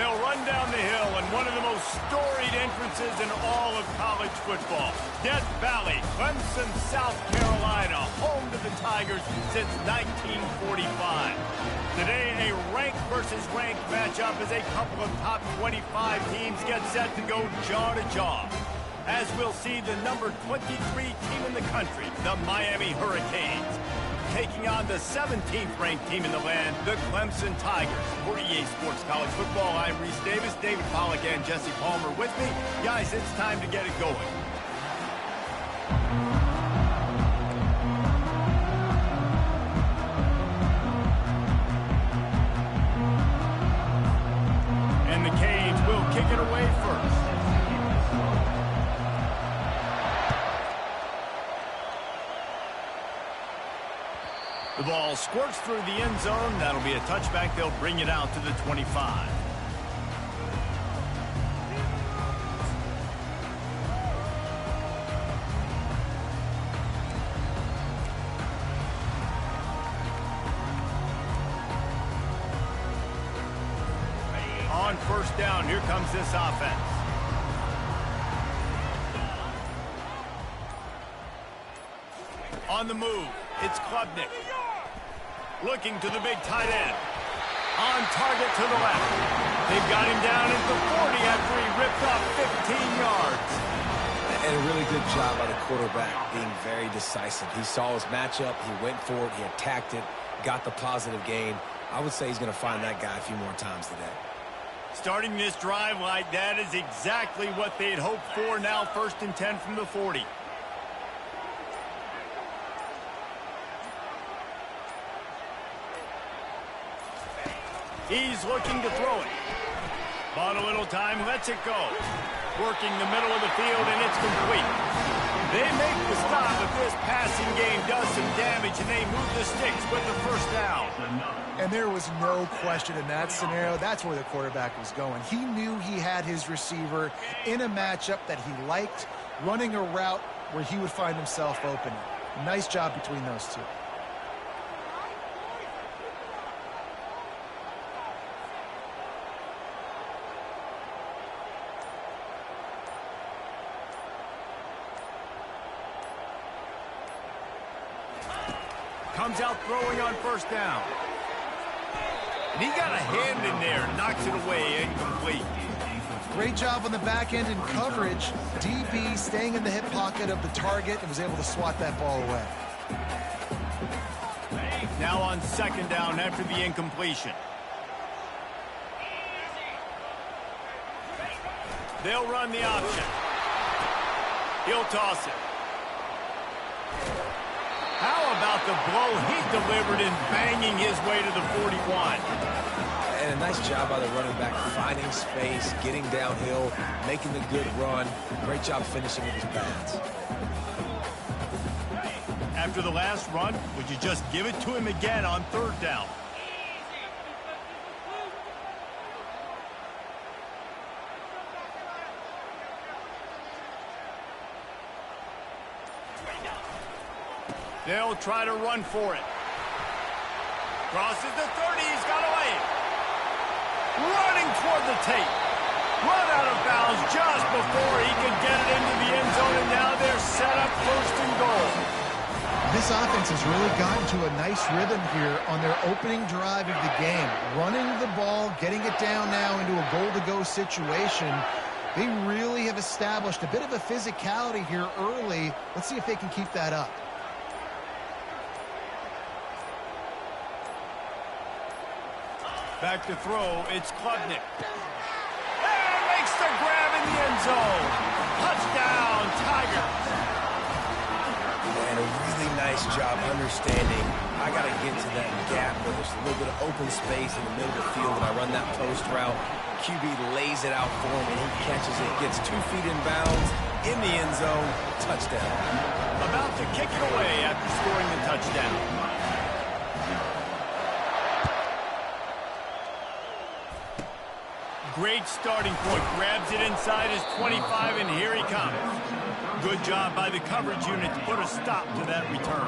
They'll run down the hill in one of the most storied entrances in all of college football. Death Valley, Clemson, South Carolina, home to the Tigers since 1945. Today, a ranked versus ranked matchup as a couple of top 25 teams get set to go jaw to jaw. As we'll see the number 23 team in the country, the Miami Hurricanes, taking on the 17th ranked team in the land, the Clemson Tigers. For EA Sports College Football, I'm Reese Davis, David Pollack and Jesse Palmer with me. Guys, it's time to get it going. And the Canes will kick it away first. The ball squirts through the end zone. That'll be a touchback. They'll bring it out to the 25. On first down, here comes this offense. On the move, it's Klubnik. Looking to the big tight end. On target to the left. They've got him down at the 40 after he ripped off 15 yards. And a really good job by the quarterback being very decisive. He saw his matchup, he went for it, he attacked it, got the positive gain. I would say he's going to find that guy a few more times today. Starting this drive like that is exactly what they'd hoped for. Now 1st and 10 from the 40. He's looking to throw it. Bought a little time, lets it go. Working the middle of the field, and it's complete. They make the stop, but this passing game does some damage, and they move the sticks with the first down. And there was no question in that scenario. That's where the quarterback was going. He knew he had his receiver in a matchup that he liked, running a route where he would find himself open. Nice job between those two. Comes out throwing on first down. And he got a hand in there, knocks it away, incomplete. Great job on the back end in coverage. DB staying in the hip pocket of the target and was able to swat that ball away. Now on 2nd down after the incompletion. They'll run the option. He'll toss it. How about the blow he delivered in banging his way to the 41? And a nice job by the running back, finding space, getting downhill, making the good run. Great job finishing with his pads. After the last run, would you just give it to him again on 3rd down? They'll try to run for it. Crosses the 30, he's got away. Running toward the tape. Run out of bounds just before he could get it into the end zone, and now they're set up 1st and goal. This offense has really gotten to a nice rhythm here on their opening drive of the game. Running the ball, getting it down now into a goal-to-go situation. They really have established a bit of a physicality here early. Let's see if they can keep that up. Back to throw, it's Klubnik. And makes the grab in the end zone. Touchdown, Tigers. And a really nice job understanding, I got to get to that gap where there's a little bit of open space in the middle of the field, and I run that post route. QB lays it out for him, and he catches it, gets 2 feet in bounds, in the end zone, touchdown. About to kick it away after scoring the touchdown. Great starting point. Grabs it inside his 25, and here he comes. Good job by the coverage unit to put a stop to that return.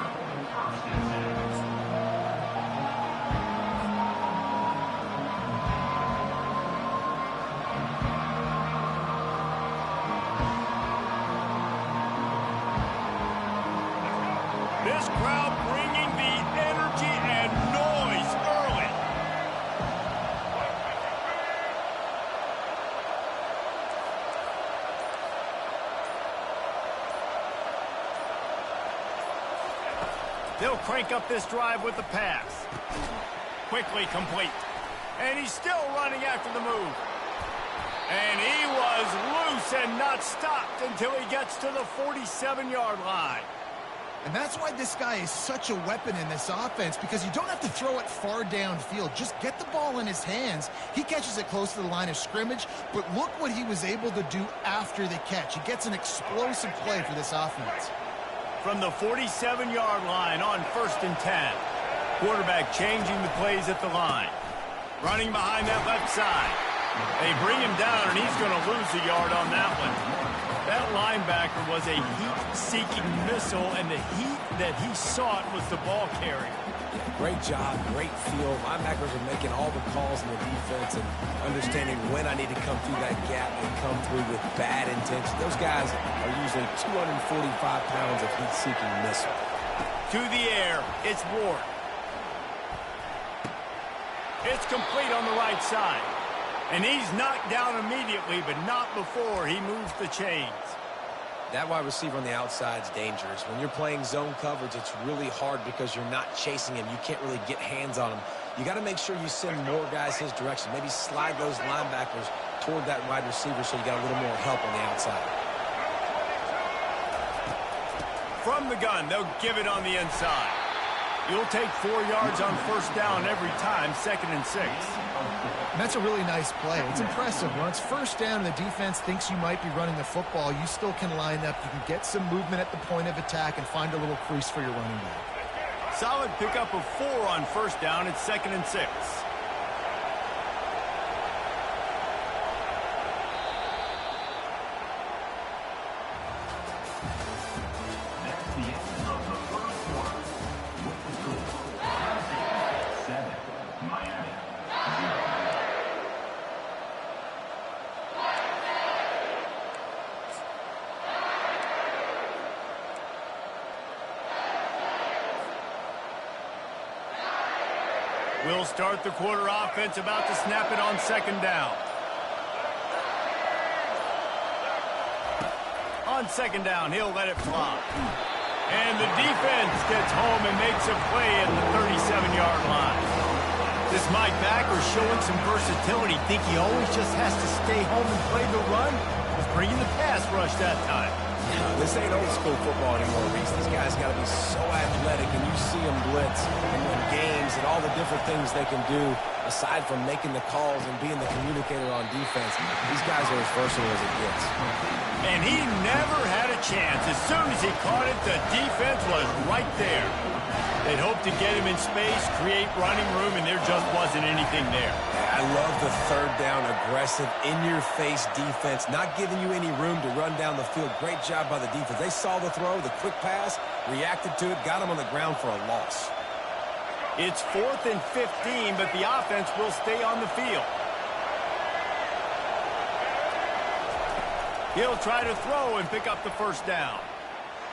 This crowd bringing the energy and noise early. They'll crank up this drive with the pass. Quickly complete. And he's still running after the move. And he was loose and not stopped until he gets to the 47-yard line. And that's why this guy is such a weapon in this offense, because you don't have to throw it far downfield. Just get the ball in his hands. He catches it close to the line of scrimmage, but look what he was able to do after the catch. He gets an explosive play for this offense. From the 47-yard line on 1st and 10. Quarterback changing the plays at the line. Running behind that left side. They bring him down, and he's going to lose a yard on that one. That linebacker was a heat-seeking missile, and the heat that he sought was the ball carrier. Great job, great feel. Linebackers are making all the calls in the defense and understanding when I need to come through that gap and come through with bad intention. Those guys are usually 245 pounds of heat-seeking missile. To the air, it's Ward. It's complete on the right side. And he's knocked down immediately, but not before he moves the chains. That wide receiver on the outside is dangerous. When you're playing zone coverage, it's really hard because you're not chasing him. You can't really get hands on him. You got to make sure you send more guys his direction. Maybe slide those linebackers toward that wide receiver so you got a little more help on the outside. From the gun, they'll give it on the inside. You'll take 4 yards on 1st down every time, 2nd and 6. And that's a really nice play. It's impressive. Once 1st down and the defense thinks you might be running the football, you still can line up. You can get some movement at the point of attack and find a little crease for your running back. Solid pickup of 4 on 1st down. It's 2nd and 6. We'll start the quarter offense, about to snap it on 2nd down. On 2nd down, he'll let it fly. And the defense gets home and makes a play at the 37-yard line. This Mike Backer showing some versatility. Think he always just has to stay home and play the run? Was bringing the pass rush that time. This ain't old school football anymore, Reese. These guys got to be so athletic, and you see them blitz and win games and all the different things they can do aside from making the calls and being the communicator on defense. These guys are as versatile as it gets. And he never had a chance. As soon as he caught it, the defense was right there. They'd hoped to get him in space, create running room, and there just wasn't anything there. I love the 3rd down, aggressive, in-your-face defense, not giving you any room to run down the field. Great job by the defense. They saw the throw, the quick pass, reacted to it, got him on the ground for a loss. It's 4th and 15, but the offense will stay on the field. He'll try to throw and pick up the 1st down.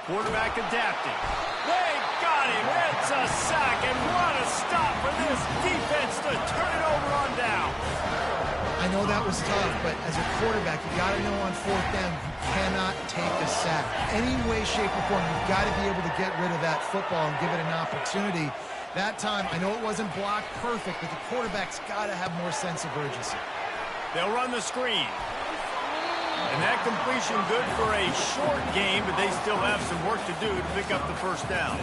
Quarterback adapting. They got him. It's a sack, and what a stop for this defense to turn it over on down. I know that was tough, but as a quarterback, you got to know on 4th down, you cannot take a sack. Any way, shape, or form, you've got to be able to get rid of that football and give it an opportunity. That time, I know it wasn't blocked perfect, but the quarterback's got to have more sense of urgency. They'll run the screen. And that completion good for a short game, but they still have some work to do to pick up the 1st down.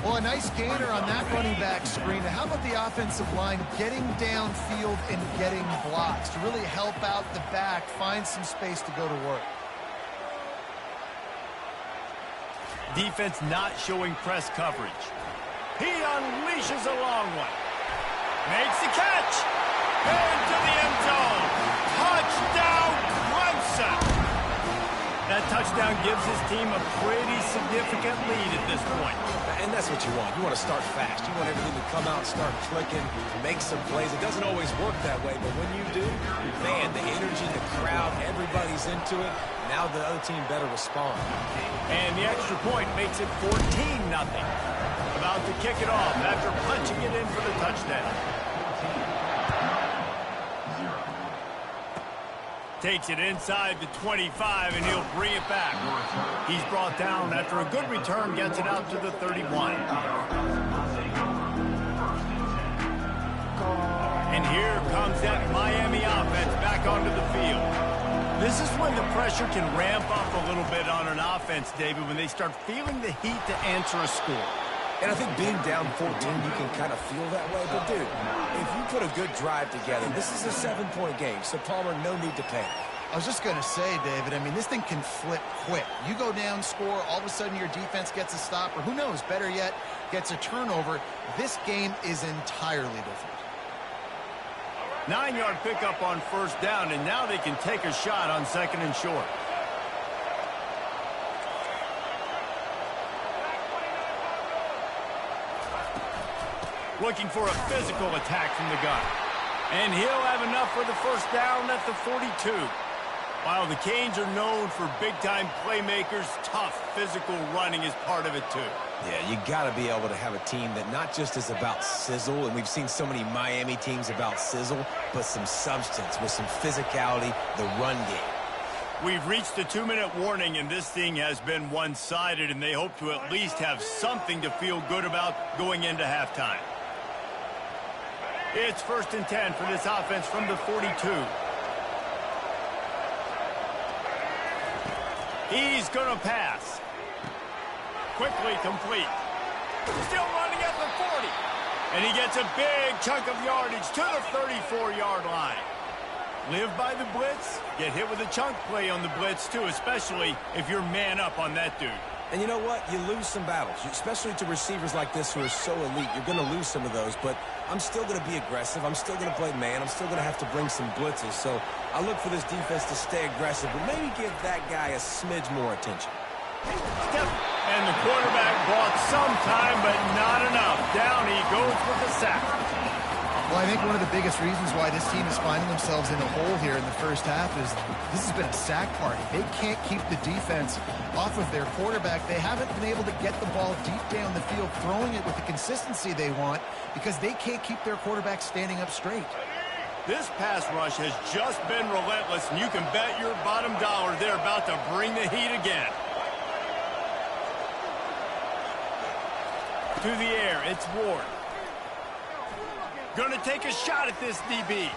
Well, a nice gainer on that running back screen. How about the offensive line getting downfield and getting blocks to really help out the back, find some space to go to work? Defense not showing press coverage. He unleashes a long one. Makes the catch. Into the end zone. Touchdown, Clemson. That touchdown gives his team a pretty significant lead at this point. And that's what you want. You want to start fast. You want everything to come out, start clicking, make some plays. It doesn't always work that way, but when you do, man, the energy energy, the crowd, everybody's into it. Now the other team better respond. And the extra point makes it 14-0. About to kick it off after punching it in for the touchdown. Takes it inside the 25, and he'll bring it back. He's brought down after a good return, gets it out to the 31. And here comes that Miami offense back onto the field. This is when the pressure can ramp up a little bit on an offense, David, when they start feeling the heat to answer a score. And I think being down 14, you can kind of feel that way. But, dude, if you put a good drive together, this is a 7-point game. So, Palmer, no need to panic. I was just going to say, David, I mean, this thing can flip quick. You go down, score, all of a sudden your defense gets a stop, or who knows, better yet, gets a turnover. This game is entirely different. 9-yard pickup on first down, and now they can take a shot on second and short. Looking for a physical attack from the gun. And he'll have enough for the first down at the 42. While the Canes are known for big-time playmakers, tough physical running is part of it too. Yeah, you got to be able to have a team that not just is about sizzle, and we've seen so many Miami teams about sizzle, but some substance with some physicality, the run game. We've reached the 2-minute warning, and this thing has been one-sided, and they hope to at least have something to feel good about going into halftime. It's 1st and 10 for this offense from the 42. He's going to pass. Quickly complete. Still running at the 40. And he gets a big chunk of yardage to the 34-yard line. Live by the blitz, get hit with a chunk play on the blitz too, especially if you're man up on that dude. And you know what? You lose some battles, especially to receivers like this who are so elite. You're going to lose some of those, but I'm still going to be aggressive. I'm still going to play man. I'm still going to have to bring some blitzes. So I look for this defense to stay aggressive, but maybe give that guy a smidge more attention. And the quarterback bought some time, but not enough. Down he goes with the sack. Well, I think one of the biggest reasons why this team is finding themselves in a hole here in the first half is this has been a sack party. They can't keep the defense off of their quarterback. They haven't been able to get the ball deep down the field, throwing it with the consistency they want because they can't keep their quarterback standing up straight. This pass rush has just been relentless, and you can bet your bottom dollar they're about to bring the heat again. To the air, it's Ward. Going to take a shot at this DB.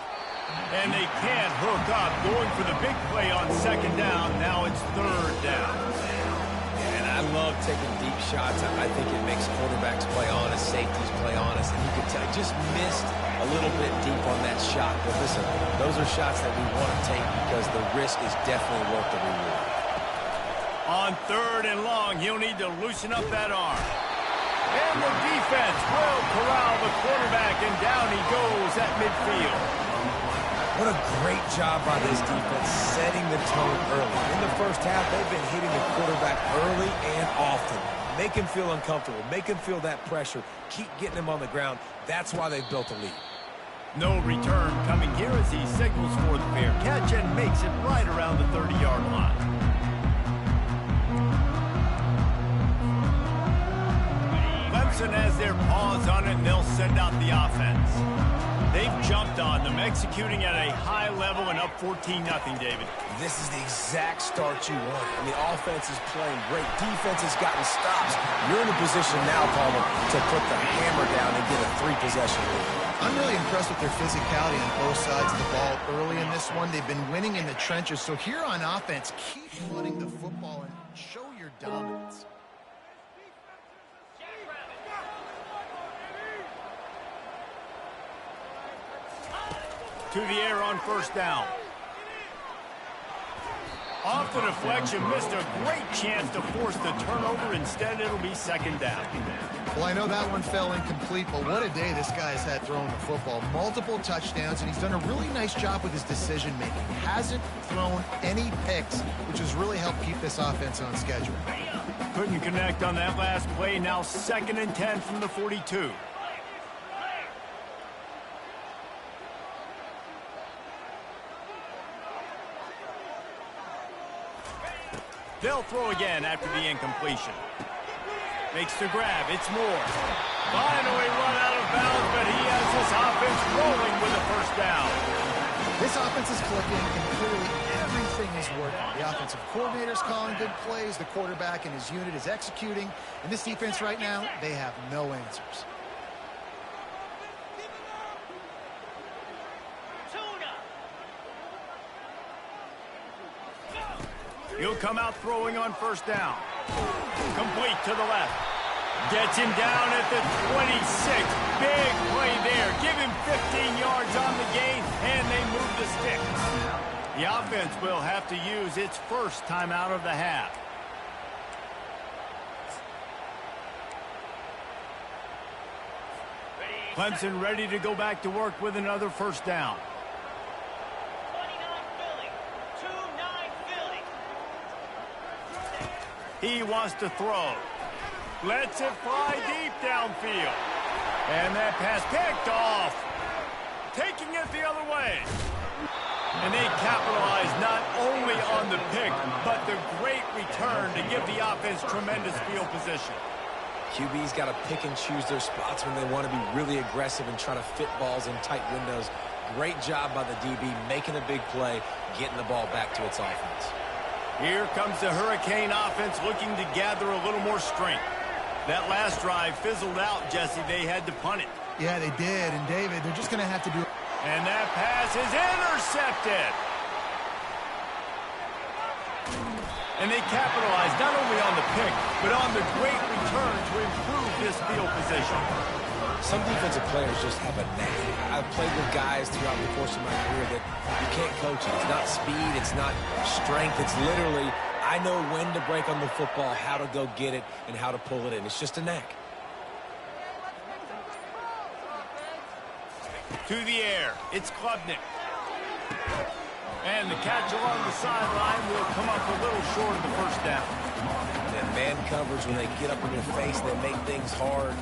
And they can't hook up, going for the big play on second down. Now it's third down. And I love taking deep shots. I think it makes quarterbacks play honest, safeties play honest. And you can tell, just missed a little bit deep on that shot. But listen, those are shots that we want to take because the risk is definitely worth the reward. On third and long, he'll need to loosen up that arm. And the defense will corral the quarterback, and down he goes at midfield. What a great job by this defense setting the tone early. In the first half, they've been hitting the quarterback early and often. Make him feel uncomfortable. Make him feel that pressure. Keep getting him on the ground. That's why they've built a lead. No return coming here as he signals for the fair catch and makes it right around the 30-yard line. Clemson has their paws on it, and they'll send out the offense. They've jumped on them, executing at a high level and up 14-0, David. This is the exact start you want. I mean, offense is playing great. Defense has gotten stops. You're in a position now, Palmer, to put the hammer down and get a 3-possession lead. I'm really impressed with their physicality on both sides of the ball early in this one. They've been winning in the trenches. So here on offense, keep running the football and show your dominance. To the air on first down. Off the deflection, missed a great chance to force the turnover. Instead, it'll be second down. Well, I know that one fell incomplete, but what a day this guy's had throwing the football. Multiple touchdowns, and he's done a really nice job with his decision-making. Hasn't thrown any picks, which has really helped keep this offense on schedule. Couldn't connect on that last play. Now 2nd and 10 from the 42. They'll throw again after the incompletion. Makes the grab. It's Moore. Finally run out of bounds, but he has this offense rolling with a first down. This offense is clicking, and clearly everything is working. The offensive coordinator's calling good plays. The quarterback and his unit is executing. And this defense right now, they have no answers. He'll come out throwing on first down. Complete to the left. Gets him down at the 26. Big play there. Give him 15 yards on the gain, and they move the sticks. The offense will have to use its first timeout of the half. Clemson ready to go back to work with another first down. He wants to throw. Lets it fly deep downfield. And that pass picked off. Taking it the other way. And they capitalize not only on the pick, but the great return to give the offense tremendous field position. QB's got to pick and choose their spots when they want to be really aggressive and try to fit balls in tight windows. Great job by the DB making a big play, getting the ball back to its offense. Here comes the Hurricane offense looking to gather a little more strength. That last drive fizzled out, Jesse. They had to punt it. Yeah, they did. And, David, they're just going to have to do it. And that pass is intercepted. And they capitalized not only on the pick, but on the great return to improve this field position. Some defensive players just have a knack. I've played with guys throughout the course of my career that you can't coach it. It's not speed, it's not strength. It's literally, I know when to break on the football, how to go get it, and how to pull it in. It's just a knack. To the air, it's Klubnik. And the catch along the sideline will come up a little short of the first down. And man coverage, when they get up in your face, they make things hard.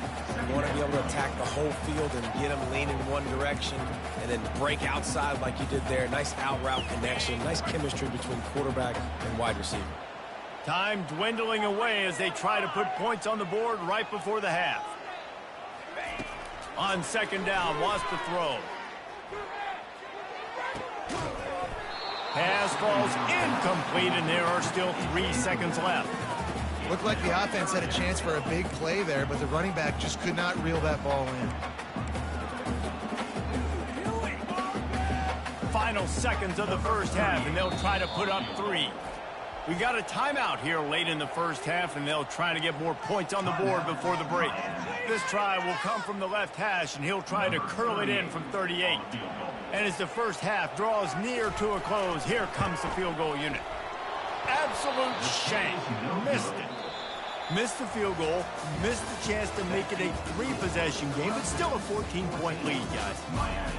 You want to be able to attack the whole field and get them leaning in one direction and then break outside like you did there. Nice out route connection, nice chemistry between quarterback and wide receiver. Time dwindling away as they try to put points on the board right before the half. On second down, wants to throw. Pass falls incomplete, and there are still 3 seconds left. Looked like the offense had a chance for a big play there, but the running back just could not reel that ball in. Final seconds of the first half, and they'll try to put up 3. We got a timeout here late in the first half, and they'll try to get more points on the board before the break. This try will come from the left hash, and he'll try to curl it in from 38. And as the first half draws near to a close, here comes the field goal unit. Absolute shank. Missed it. Missed the field goal, missed the chance to make it a 3-possession game, but still a 14-point lead, guys.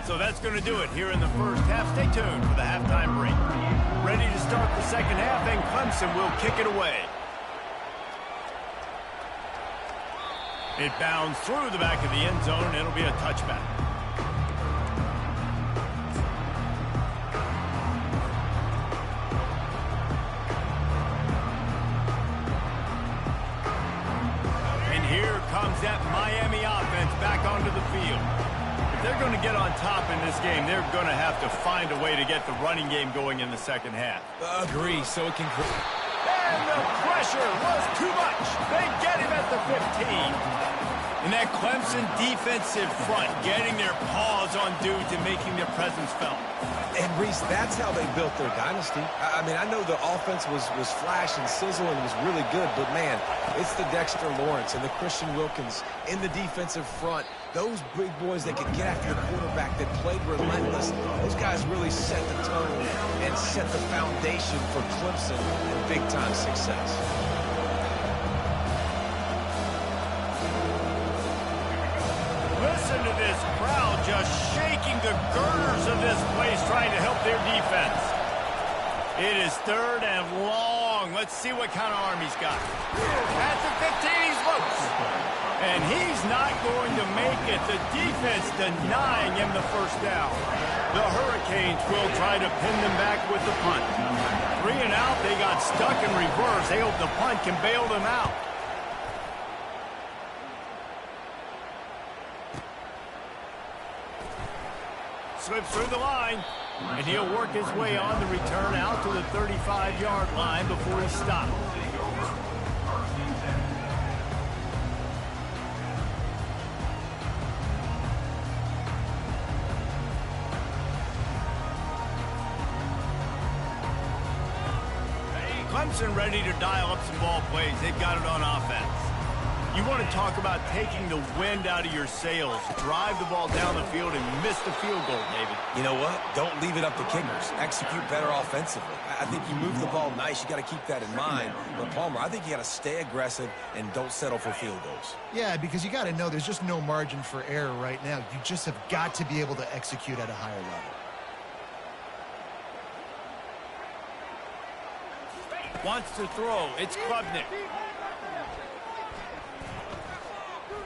So that's going to do it here in the first half. Stay tuned for the halftime break. Ready to start the second half, and Clemson will kick it away. It bounds through the back of the end zone, and it'll be a touchback. Comes that Miami offense back onto the field. If they're going to get on top in this game, they're going to have to find a way to get the running game going in the second half. Agree, so it can... And the pressure was too much. They get him at the 15. And that Clemson defensive front getting their paws on dudes and making their presence felt. And, Reese, that's how they built their dynasty. I mean, I know the offense was flash and sizzle and was really good, but, man, it's the Dexter Lawrence and the Christian Wilkins in the defensive front. Those big boys that could get after the quarterback, that played relentless. Those guys really set the tone and set the foundation for Clemson and big-time success. Listen to this crowd just shaking the girders of this place trying to help their defense. It is third and long. Let's see what kind of arm he's got. At the 15, he's loose. And he's not going to make it. The defense denying him the first down. The Hurricanes will try to pin them back with the punt. 3 and out. They got stuck in reverse. They hope the punt can bail them out. Slips through the line, and he'll work his way on the return out to the 35-yard line before he stops. Clemson ready to dial up some ball plays. They've got it on offense. You want to talk about taking the wind out of your sails. Drive the ball down the field and miss the field goal, David. You know what? Don't leave it up to kickers. Execute better offensively. I think you move the ball nice. You got to keep that in mind. But, Palmer, I think you got to stay aggressive and don't settle for field goals. Yeah, because you got to know there's just no margin for error right now. You just have got to be able to execute at a higher level. Wants to throw. It's Klubnik.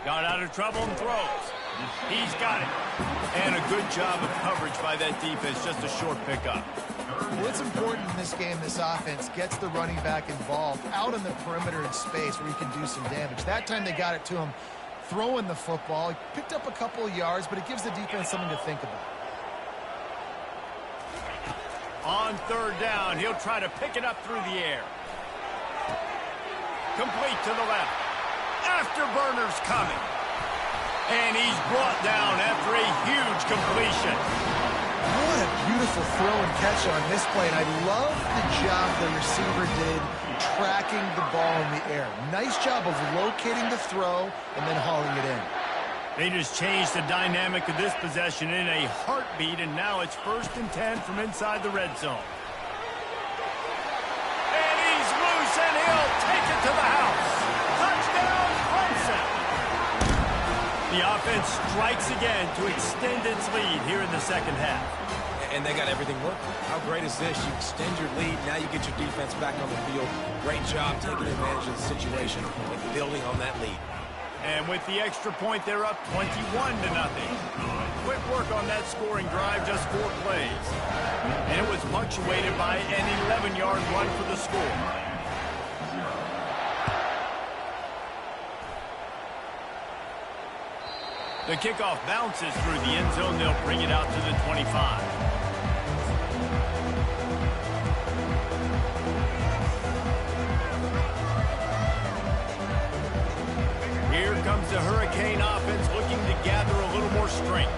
Got out of trouble and throws. He's got it. And a good job of coverage by that defense. Just a short pickup. Well, it's important in this game, this offense gets the running back involved out on the perimeter in space where he can do some damage. That time they got it to him throwing the football. He picked up a couple of yards, but it gives the defense something to think about. On third down, he'll try to pick it up through the air. Complete to the left. Afterburner's coming. And he's brought down after a huge completion. What a beautiful throw and catch on this play. And I love the job the receiver did tracking the ball in the air. Nice job of locating the throw and then hauling it in. They just changed the dynamic of this possession in a heartbeat, and now it's 1st and 10 from inside the red zone. And he's loose, and he'll take it to the house. Touchdown, Clemson. The offense strikes again to extend its lead here in the second half. And they got everything working. How great is this? You extend your lead, now you get your defense back on the field. Great job taking advantage of the situation and building on that lead. And with the extra point, they're up 21-0. Quick work on that scoring drive, just 4 plays. And it was punctuated by an 11-yard run for the score. The kickoff bounces through the end zone. They'll bring it out to the 25. Here comes the Hurricane offense looking to gather a little more strength.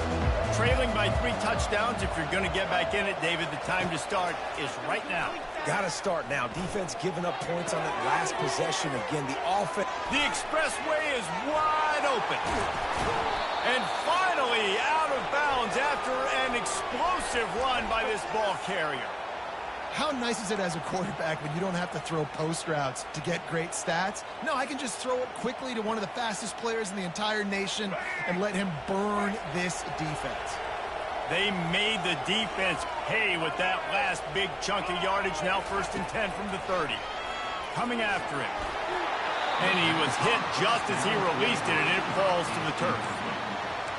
Trailing by 3 touchdowns. If you're going to get back in it, David, the time to start is right now. Got to start now. Defense giving up points on that last possession. Again, the offense. The expressway is wide open. And finally out of bounds after an explosive run by this ball carrier. How nice is it as a quarterback when you don't have to throw post routes to get great stats? No, I can just throw it quickly to one of the fastest players in the entire nation and let him burn this defense. They made the defense pay with that last big chunk of yardage. Now 1st and 10 from the 30. Coming after him. And he was hit just as he released it, and it falls to the turf.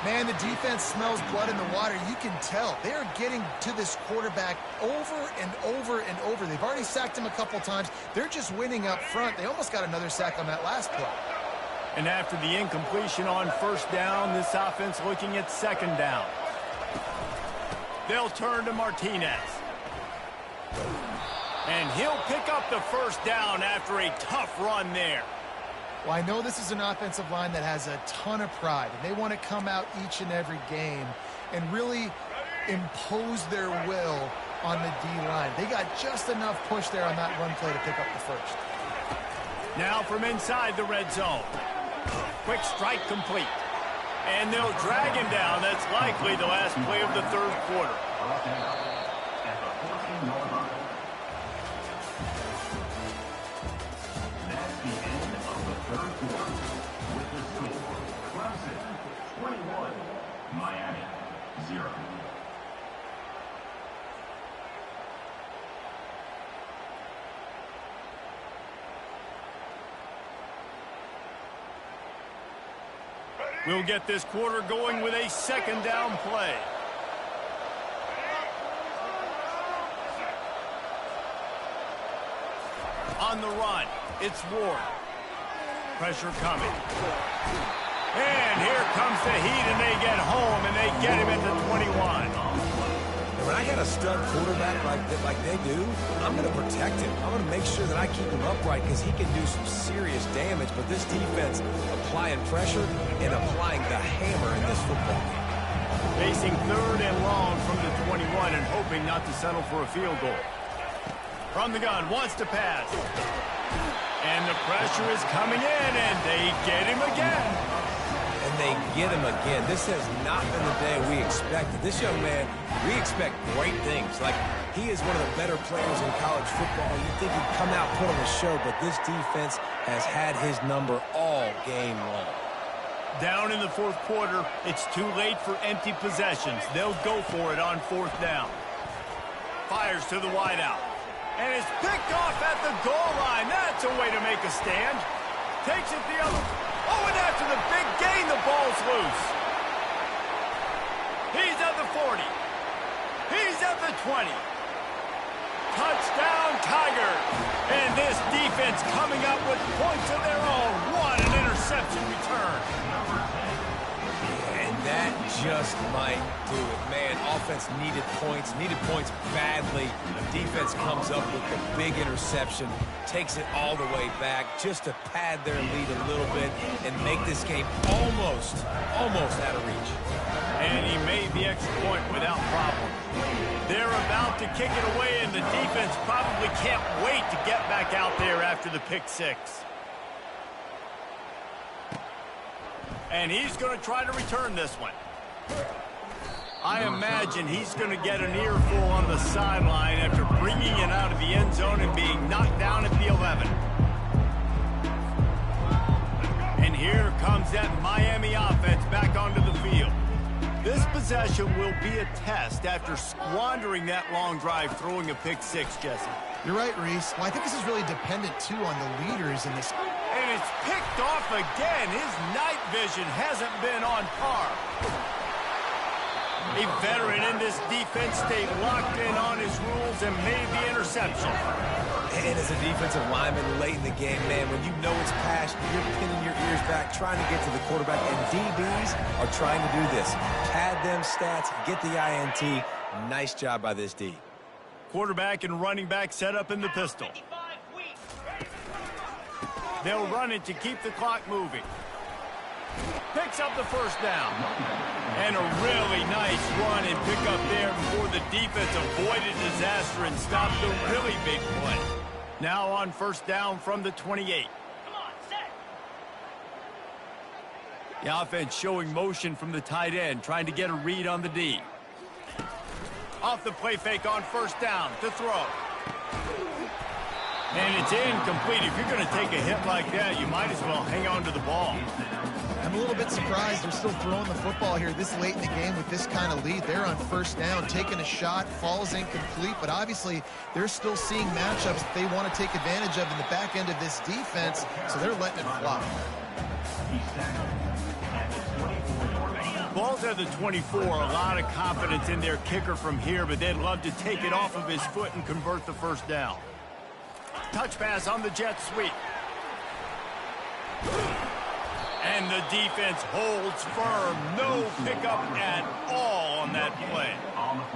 Man, the defense smells blood in the water. You can tell. They're getting to this quarterback over and over and over. They've already sacked him a couple times. They're just winning up front. They almost got another sack on that last play. And after the incompletion on 1st down, this offense looking at 2nd down. They'll turn to Martinez. And he'll pick up the 1st down after a tough run there. Well, I know this is an offensive line that has a ton of pride, and they want to come out each and every game and really impose their will on the D-line. They got just enough push there on that run play to pick up the 1st. Now from inside the red zone. Quick strike complete. And they'll drag him down. That's likely the last play of the 3rd quarter. We'll get this quarter going with a 2nd down play. on the run. It's Ward. Pressure coming. And here comes the heat, and they get home, and they get him at the 21. And when I got a stud quarterback like they do, I'm going to protect him. I'm going to make sure that I keep him upright because he can do some serious damage. But this defense applying pressure and applying the hammer in this football game. Facing 3rd and long from the 21 and hoping not to settle for a field goal. From the gun, wants to pass. And the pressure is coming in, and they get him again. And they get him again. This has not been the day we expected. This young man, we expect great things. Like, he is one of the better players in college football. You'd think he'd come out, put on a show, but this defense has had his number all game long. Down in the 4th quarter, it's too late for empty possessions. They'll go for it on 4th down. Fires to the wideout. And it's picked off at the goal line. That's a way to make a stand. Takes it the other. Oh, and after the big gain, the ball's loose. He's at the 40. He's at the 20. Touchdown, Tigers. And this defense coming up with points of their own. What an interception return. And that just might do it. Man, offense needed points badly. The defense comes up with the big interception, takes it all the way back just to pad their lead a little bit and make this game almost out of reach. And he made the extra point without problem. They're about to kick it away, and the defense probably can't wait to get back out there after the pick 6. And he's going to try to return this one. I imagine he's going to get an earful on the sideline after bringing it out of the end zone and being knocked down at the 11. And here comes that Miami offense back onto the field. This possession will be a test after squandering that long drive throwing a pick 6, Jesse. You're right, Reese. Well, I think this is really dependent, too, on the leaders in this. And it's picked off again. His night vision hasn't been on par. A veteran in this defense stayed locked in on his rules and made the interception. And as a defensive lineman late in the game, man, when you know it's past, you're pinning your ears back, trying to get to the quarterback, and DBs are trying to do this. Pad them stats, get the INT. Nice job by this D. Quarterback and running back set up in the pistol. They'll run it to keep the clock moving. Picks up the 1st down. And a really nice run and pick up there before the defense avoided disaster and stopped the really big play. Now on 1st down from the 28. The offense showing motion from the tight end, trying to get a read on the D. Off the play fake on 1st down to throw. And it's incomplete. If you're going to take a hit like that, you might as well hang on to the ball. I'm a little bit surprised they're still throwing the football here this late in the game with this kind of lead. They're on 1st down, taking a shot, falls incomplete, but obviously they're still seeing matchups that they want to take advantage of in the back end of this defense, so they're letting it fly. Ball's at the 24, a lot of confidence in their kicker from here, but they'd love to take it off of his foot and convert the 1st down. Touch pass on the jet sweep. And the defense holds firm. No pickup at all on that play.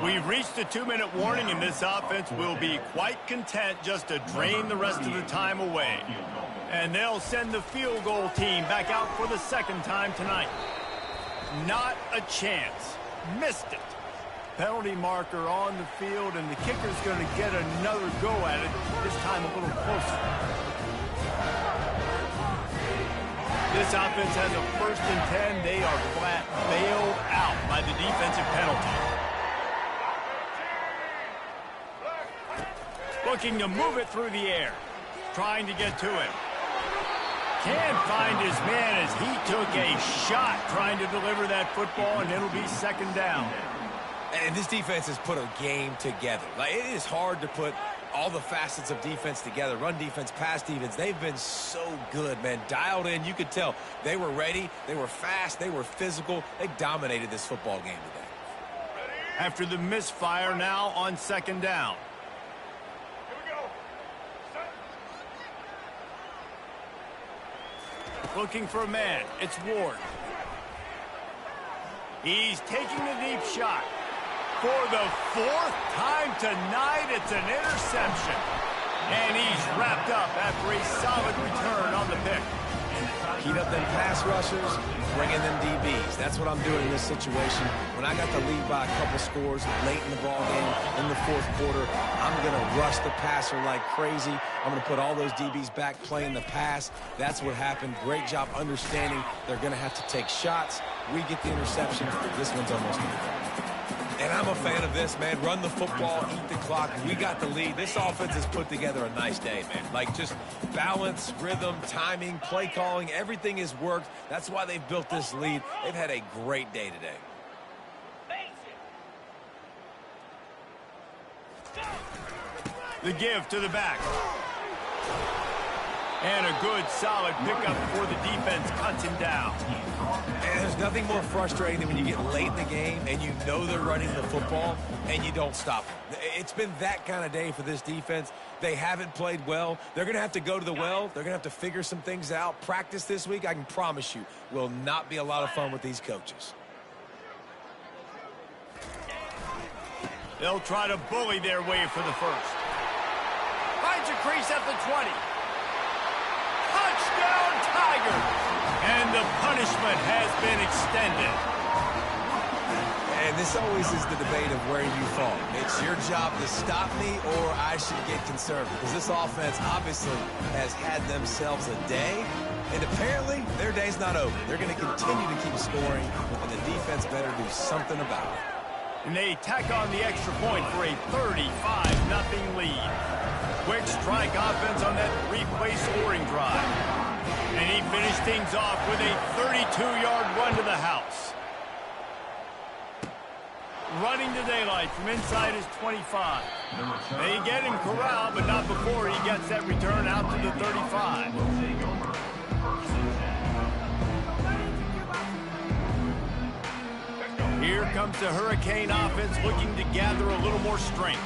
We've reached the 2-minute warning, and this offense will be quite content just to drain the rest of the time away. And they'll send the field goal team back out for the 2nd time tonight. Not a chance. Missed it. Penalty marker on the field, and the kicker's going to get another go at it, this time a little closer. This offense has a 1st and 10. They are flat bailed out by the defensive penalty. Looking to move it through the air. Trying to get to him. Can't find his man as he took a shot trying to deliver that football, and it'll be 2nd down. And this defense has put a game together. Like, it is hard to put all the facets of defense together. Run defense, pass defense. They've been so good, man. Dialed in. You could tell they were ready. They were fast. They were physical. They dominated this football game today. After the misfire, now on 2nd down. Looking for a man. It's Ward. He's taking the deep shot. For the fourth time tonight, it's an interception. And he's wrapped up after a solid return on the pick. Keep up them pass rushers, bring in them DBs. That's what I'm doing in this situation. When I got the lead by a couple scores late in the ball game, in the fourth quarter, I'm going to rush the passer like crazy. I'm going to put all those DBs back playing the pass. That's what happened. Great job understanding they're going to have to take shots. We get the interception. This one's almost over. And I'm a fan of this, man. Run the football, eat the clock. We got the lead. This offense has put together a nice day, man. Like, just balance, rhythm, timing, play calling, everything has worked. That's why they've built this lead. They've had a great day today. The give to the back. And a good, solid pickup before the defense cuts him down. And there's nothing more frustrating than when you get late in the game and you know they're running the football and you don't stop them. It's been that kind of day for this defense. They haven't played well. They're going to have to go to the well. They're going to have to figure some things out. Practice this week, I can promise you, will not be a lot of fun with these coaches. They'll try to bully their way for the first. Finds a crease at the 20. Touchdown, Tigers! And the punishment has been extended. And this always is the debate of where you fall. It's your job to stop me or I should get conservative. Because this offense obviously has had themselves a day. And apparently, their day's not over. They're going to continue to keep scoring. And the defense better do something about it. And they tack on the extra point for a 35-0 lead. Quick strike offense on that three-play scoring drive. And he finished things off with a 32-yard run to the house. Running to daylight from inside his 25. They get him corralled, but not before he gets that return out to the 35. Here comes the Hurricane offense looking to gather a little more strength.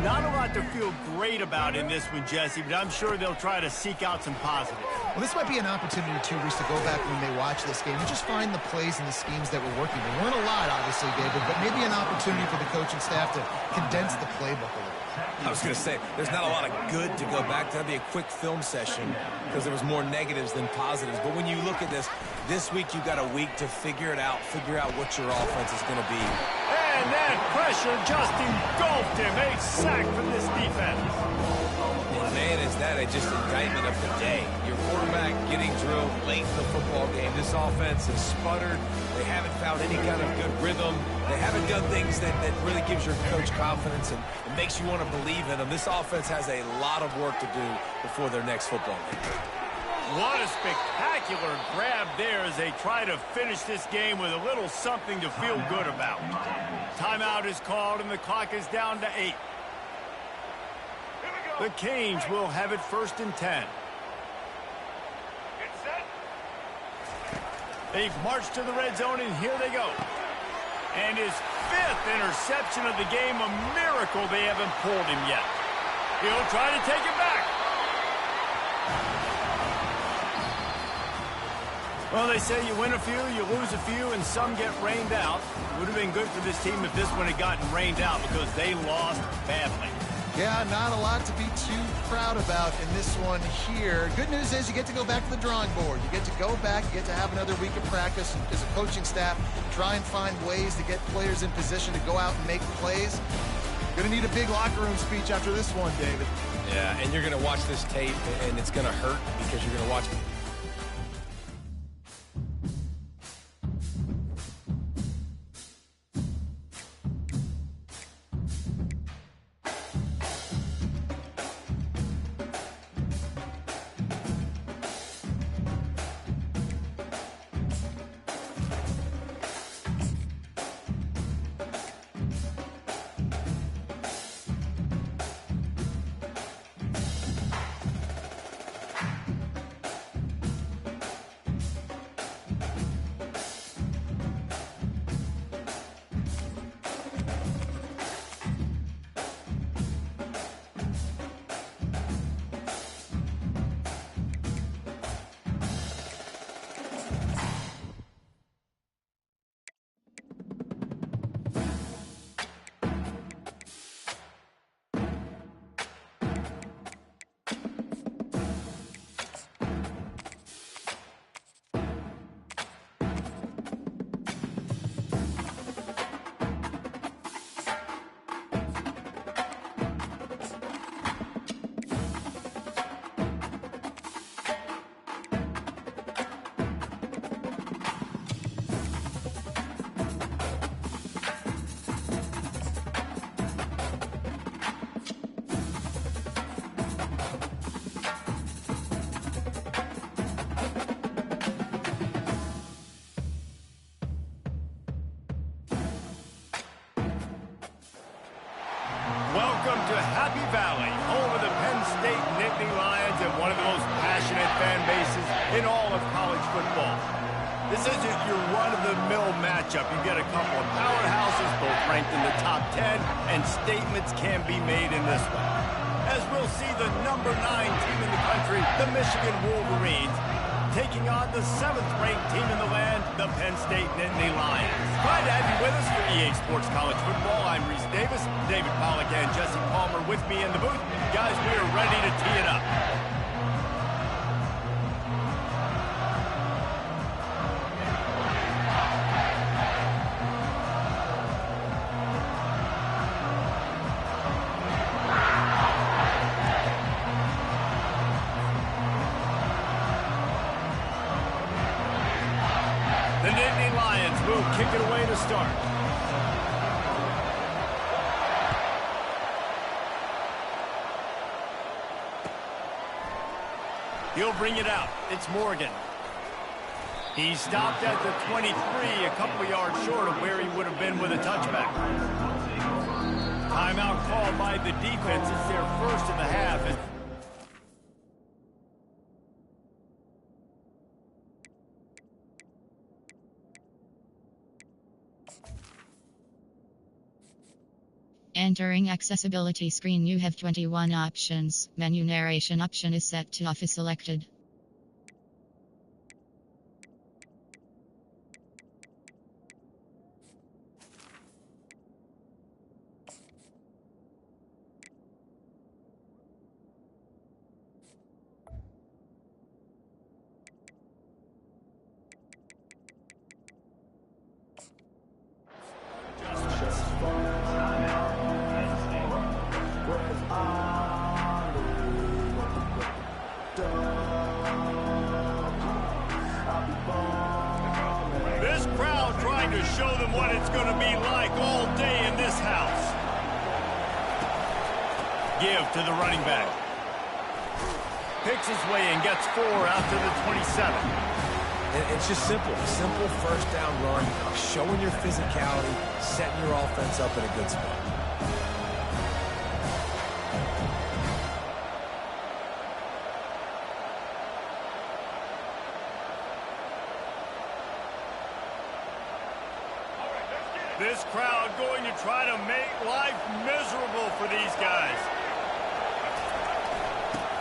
Not a lot to feel great about in this one, Jesse, but I'm sure they'll try to seek out some positives. Well, this might be an opportunity, too, Reese, to go back when they watch this game and just find the plays and the schemes that were working. There weren't a lot, obviously, David, but maybe an opportunity for the coaching staff to condense the playbook a little. I was going to say, there's not a lot of good to go back to. That'd be a quick film session because there was more negatives than positives. But when you look at this week you've got a week to figure it out, figure out what your offense is going to be. And that pressure just engulfed him. A sack from this defense. And man, is that just indictment of the day. Your quarterback getting drilled late in the football game. This offense has sputtered. They haven't found any kind of good rhythm. They haven't done things that really gives your coach confidence and makes you want to believe in them. This offense has a lot of work to do before their next football game. What a spectacular grab there as they try to finish this game with a little something to feel good about. Timeout is called and the clock is down to 8. The Canes will have it 1st and 10. They've marched to the red zone, and here they go. And his 5th interception of the game, a miracle they haven't pulled him yet. He'll try to take it back. Well, they say you win a few, you lose a few, and some get rained out. It would have been good for this team if this one had gotten rained out because they lost badly. Yeah, not a lot to be too proud about in this one here. Good news is you get to go back to the drawing board. You get to go back, you get to have another week of practice as a coaching staff, try and find ways to get players in position to go out and make plays. Going to need a big locker room speech after this one, David. Yeah, and you're going to watch this tape, and it's going to hurt because you're going to watch to Happy Valley, home of the Penn State Nittany Lions and one of the most passionate fan bases in all of college football. This isn't your run-of-the-mill matchup. You get a couple of powerhouses, both ranked in the top 10, and statements can be made in this one. As we'll see the number 9 team in the country, the Michigan Wolverines, taking on the 7th-ranked team in the land, the Penn State Nittany Lions. Glad to have you with us for EA Sports College Football. I'm Reese Davis, David Pollack and Jesse Palmer with me in the booth. Guys, we are ready to tee it up. The Nittany Lions will kick it away to start. He'll bring it out. It's Morgan. He stopped at the 23, a couple of yards short of where he would have been with a touchback. Timeout called by the defense. It's their first in the half. Entering accessibility screen, you have 21 options. Menu narration option is set to off is selected. This crowd trying to show them what it's going to be like all day in this house. Give to the running back. Picks his way and gets 4 out to the 27. It's just simple. Simple first down run, showing your physicality, setting your offense up in a good spot. This crowd going to try to make life miserable for these guys.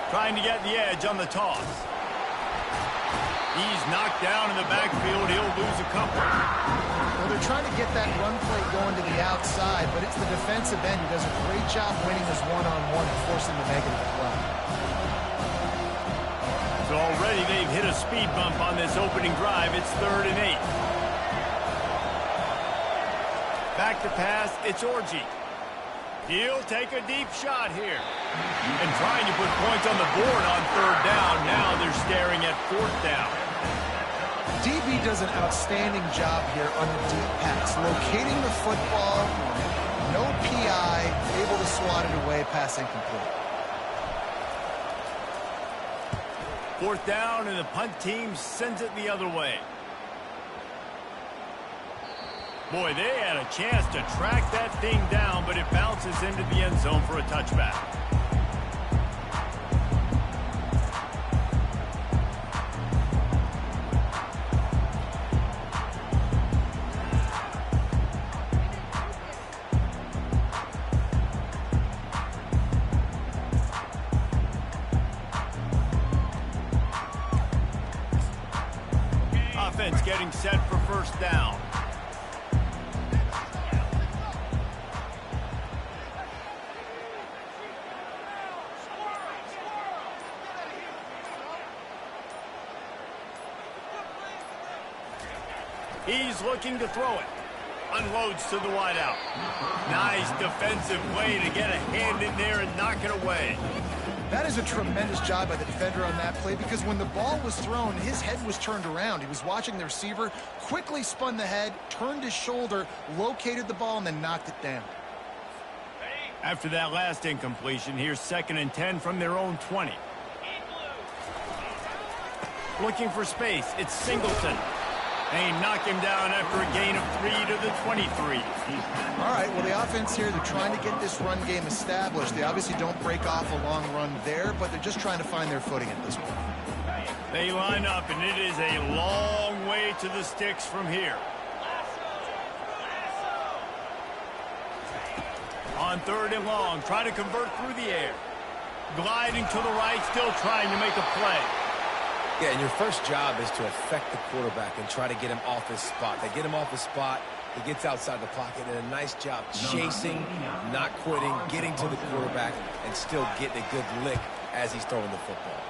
Trying to get the edge on the toss. He's knocked down in the backfield. He'll lose a couple. Well, they're trying to get that run play going to the outside, but it's the defensive end who does a great job winning his one-on-one and forcing the negative play. So already they've hit a speed bump on this opening drive. It's 3rd and 8. Back to pass, it's Orji. He'll take a deep shot here. And trying to put points on the board on 3rd down. Now they're staring at 4th down. DB does an outstanding job here on the deep pass, locating the football, no PI, able to swat it away, pass incomplete. 4th down, and the punt team sends it the other way. Boy, they had a chance to track that thing down, but it bounces into the end zone for a touchback. Offense getting set for 1st down. He's looking to throw it. Unloads to the wideout. Nice defensive play to get a hand in there and knock it away. That is a tremendous job by the defender on that play, because when the ball was thrown, his head was turned around. He was watching the receiver, quickly spun the head, turned his shoulder, located the ball, and then knocked it down. After that last incompletion, here's 2nd and 10 from their own 20. Looking for space. It's Singleton. They knock him down after a gain of 3 to the 23. All right, well, the offense here, they're trying to get this run game established. They obviously don't break off a long run there, but they're just trying to find their footing at this point. They line up, and it is a long way to the sticks from here. On 3rd and long, trying to convert through the air. Gliding to the right, still trying to make a play. Yeah, and your first job is to affect the quarterback and try to get him off his spot. They get him off his spot, he gets outside the pocket, and a nice job chasing, not quitting, getting to the quarterback, and still getting a good lick as he's throwing the football.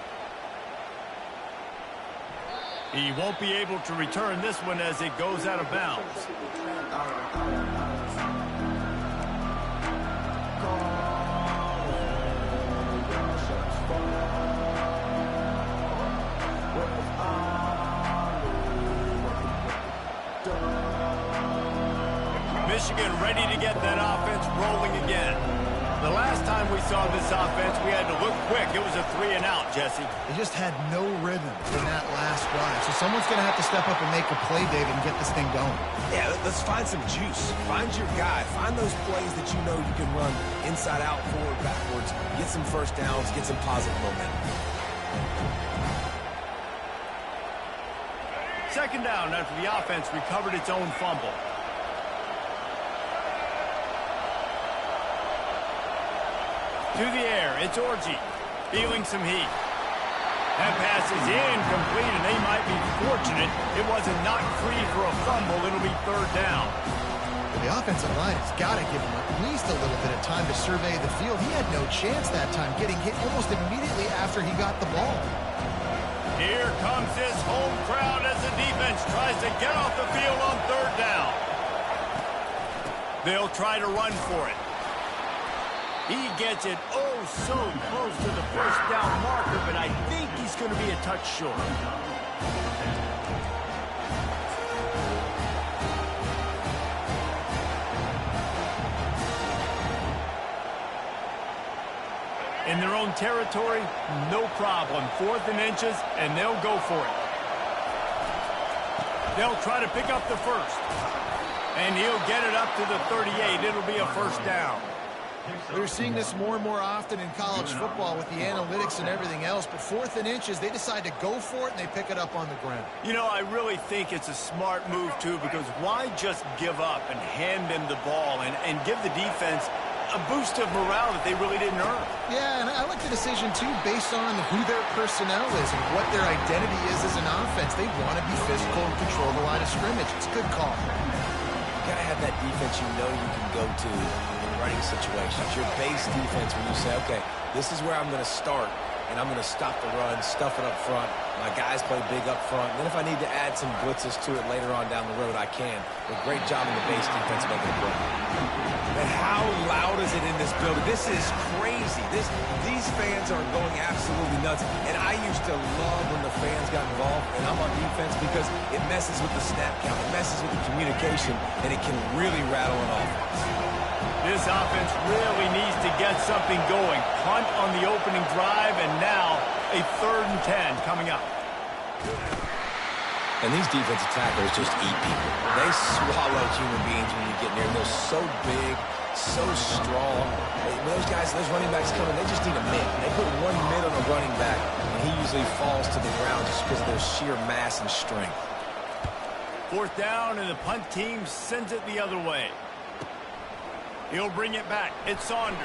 He won't be able to return this one as it goes out of bounds. Michigan ready to get that offense rolling again. The last time we saw this offense, we had to look quick. It was a 3-and-out, Jesse. They just had no rhythm in that last drive. So someone's going to have to step up and make a play, David, and get this thing going. Yeah, let's find some juice. Find your guy. Find those plays that you know you can run inside out, forward, backwards. Get some first downs. Get some positive momentum. 2nd down after the offense recovered its own fumble. To the air, it's Orji, feeling some heat. That pass is incomplete, and they might be fortunate it wasn't knocked free for a fumble. It'll be 3rd down. Well, the offensive line has got to give him at least a little bit of time to survey the field. He had no chance that time, getting hit almost immediately after he got the ball. Here comes this home crowd as the defense tries to get off the field on 3rd down. They'll try to run for it. He gets it so close to the 1st down marker, but I think he's going to be a touch short. In their own territory, no problem. 4th and inches, and they'll go for it. They'll try to pick up the 1st. And he'll get it up to the 38. It'll be a 1st down. We're seeing this more and more often in college football with the analytics and everything else, but 4th and inches, they decide to go for it, and they pick it up on the ground. You know, I really think it's a smart move, too, because why just give up and hand them the ball and give the defense a boost of morale that they really didn't earn? Yeah, and I like the decision, too, based on who their personnel is and what their identity is as an offense. They want to be physical and control the line of scrimmage. It's a good call. You got to have that defense you know you can go to in running situations. Your base defense when you say, okay, this is where I'm going to start, and I'm going to stop the run, stuff it up front. My guys play big up front. And then if I need to add some blitzes to it later on down the road, I can. But great job in the base defense making a play. And how loud is it in this building? This is crazy. These fans are going absolutely nuts. And I used to love when the fans got involved, and I'm on defense because it messes with the snap count. It messes with the communication, and it can really rattle an offense. This offense really needs to get something going. Punt on the opening drive, and now a 3rd and 10 coming up. And these defensive tacklers just eat people. They swallow human beings when you get near them. They're so big, so strong. When those guys, those running backs come in, they just need a mid. They put one mid on a running back, and he usually falls to the ground just because of their sheer mass and strength. 4th down, and the punt team sends it the other way. He'll bring it back. It's Saunders.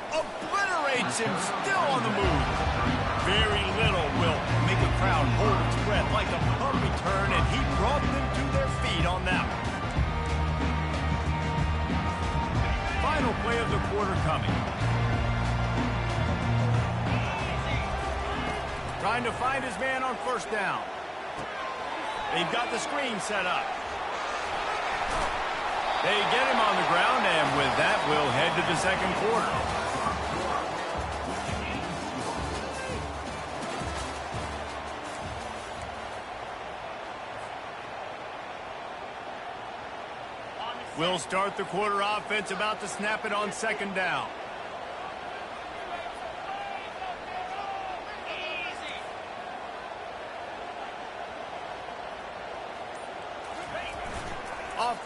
Obliterates him, still on the move. Very little will make a crowd hold its breath like a punt return, and he brought them to their feet on that one. Final play of the quarter coming. Trying to find his man on 1st down. They've got the screen set up. They get him on the ground, and with that, we'll head to the 2nd quarter. We'll start the quarter offense about to snap it on 2nd down.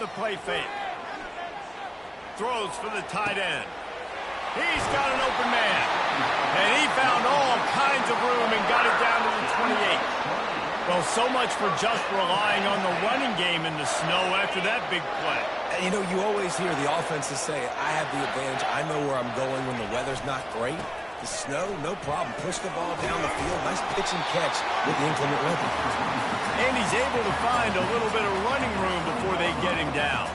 the play fake. Throws for the tight end. He's got an open man. And he found all kinds of room and got it down to the 28. Well, so much for just relying on the running game in the snow after that big play. And, you know, you always hear the offenses say, I have the advantage. I know where I'm going when the weather's not great. The snow, no problem. Push the ball down the field. Nice pitch and catch with the inclement weather. And he's able to find a little bit of running room before they get him down.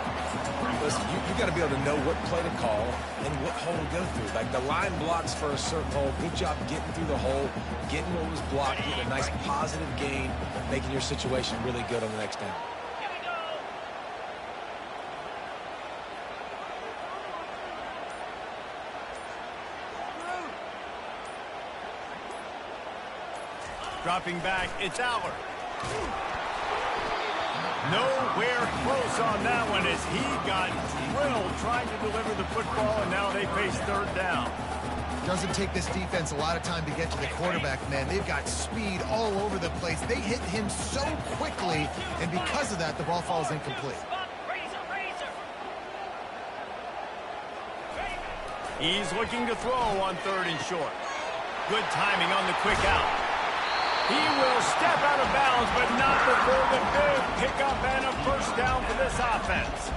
Listen, you got to be able to know what play to call and what hole to go through. Like the line blocks for a certain hole. Good job getting through the hole, getting what was blocked, getting a nice positive gain, making your situation really good on the next down. Dropping back, it's Allard. Nowhere close on that one as he got drilled trying to deliver the football, and now they face third down. Doesn't take this defense a lot of time to get to the quarterback, man. They've got speed all over the place. They hit him so quickly, and because of that, the ball falls incomplete. He's looking to throw on third and short. Good timing on the quick out. He will step out of bounds, but not before the big pickup and a first down for this offense.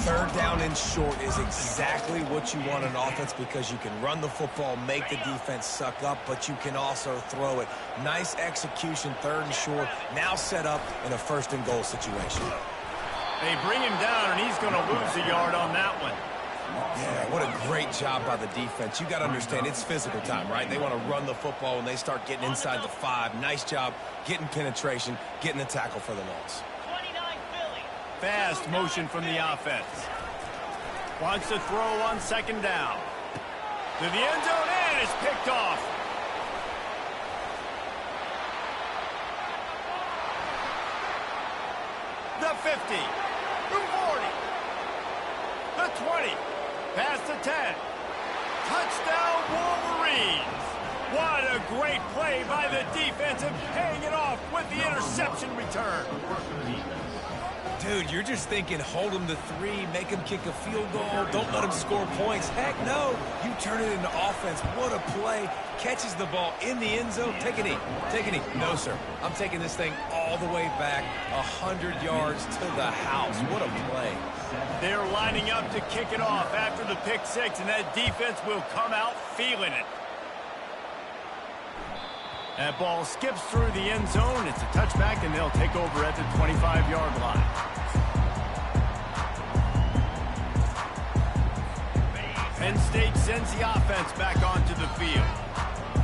Third down and short is exactly what you want in offense because you can run the football, make the defense suck up, but you can also throw it. Nice execution, third and short, now set up in a first and goal situation. They bring him down, and he's going to lose a yard on that one. Yeah, what a great job by the defense. You got to understand, it's physical time, right? They want to run the football when they start getting inside the 5. Nice job getting penetration, getting the tackle for the loss. Fast motion from the offense. Wants to throw on second down. To the end zone, and it's picked off. The 50. The 40. The 20. Past the 10. Touchdown, Wolverines. What a great play by the defense and paying it off with the interception return. Dude, you're just thinking, hold him to 3, make him kick a field goal, don't let him score points. Heck no, you turn it into offense. What a play. Catches the ball in the end zone. Take a knee. Take a knee. No, sir. I'm taking this thing all the way back 100 yards to the house. What a play. They're lining up to kick it off after the pick 6, and that defense will come out feeling it. That ball skips through the end zone. It's a touchback, and they'll take over at the 25-yard line. Penn State sends the offense back onto the field.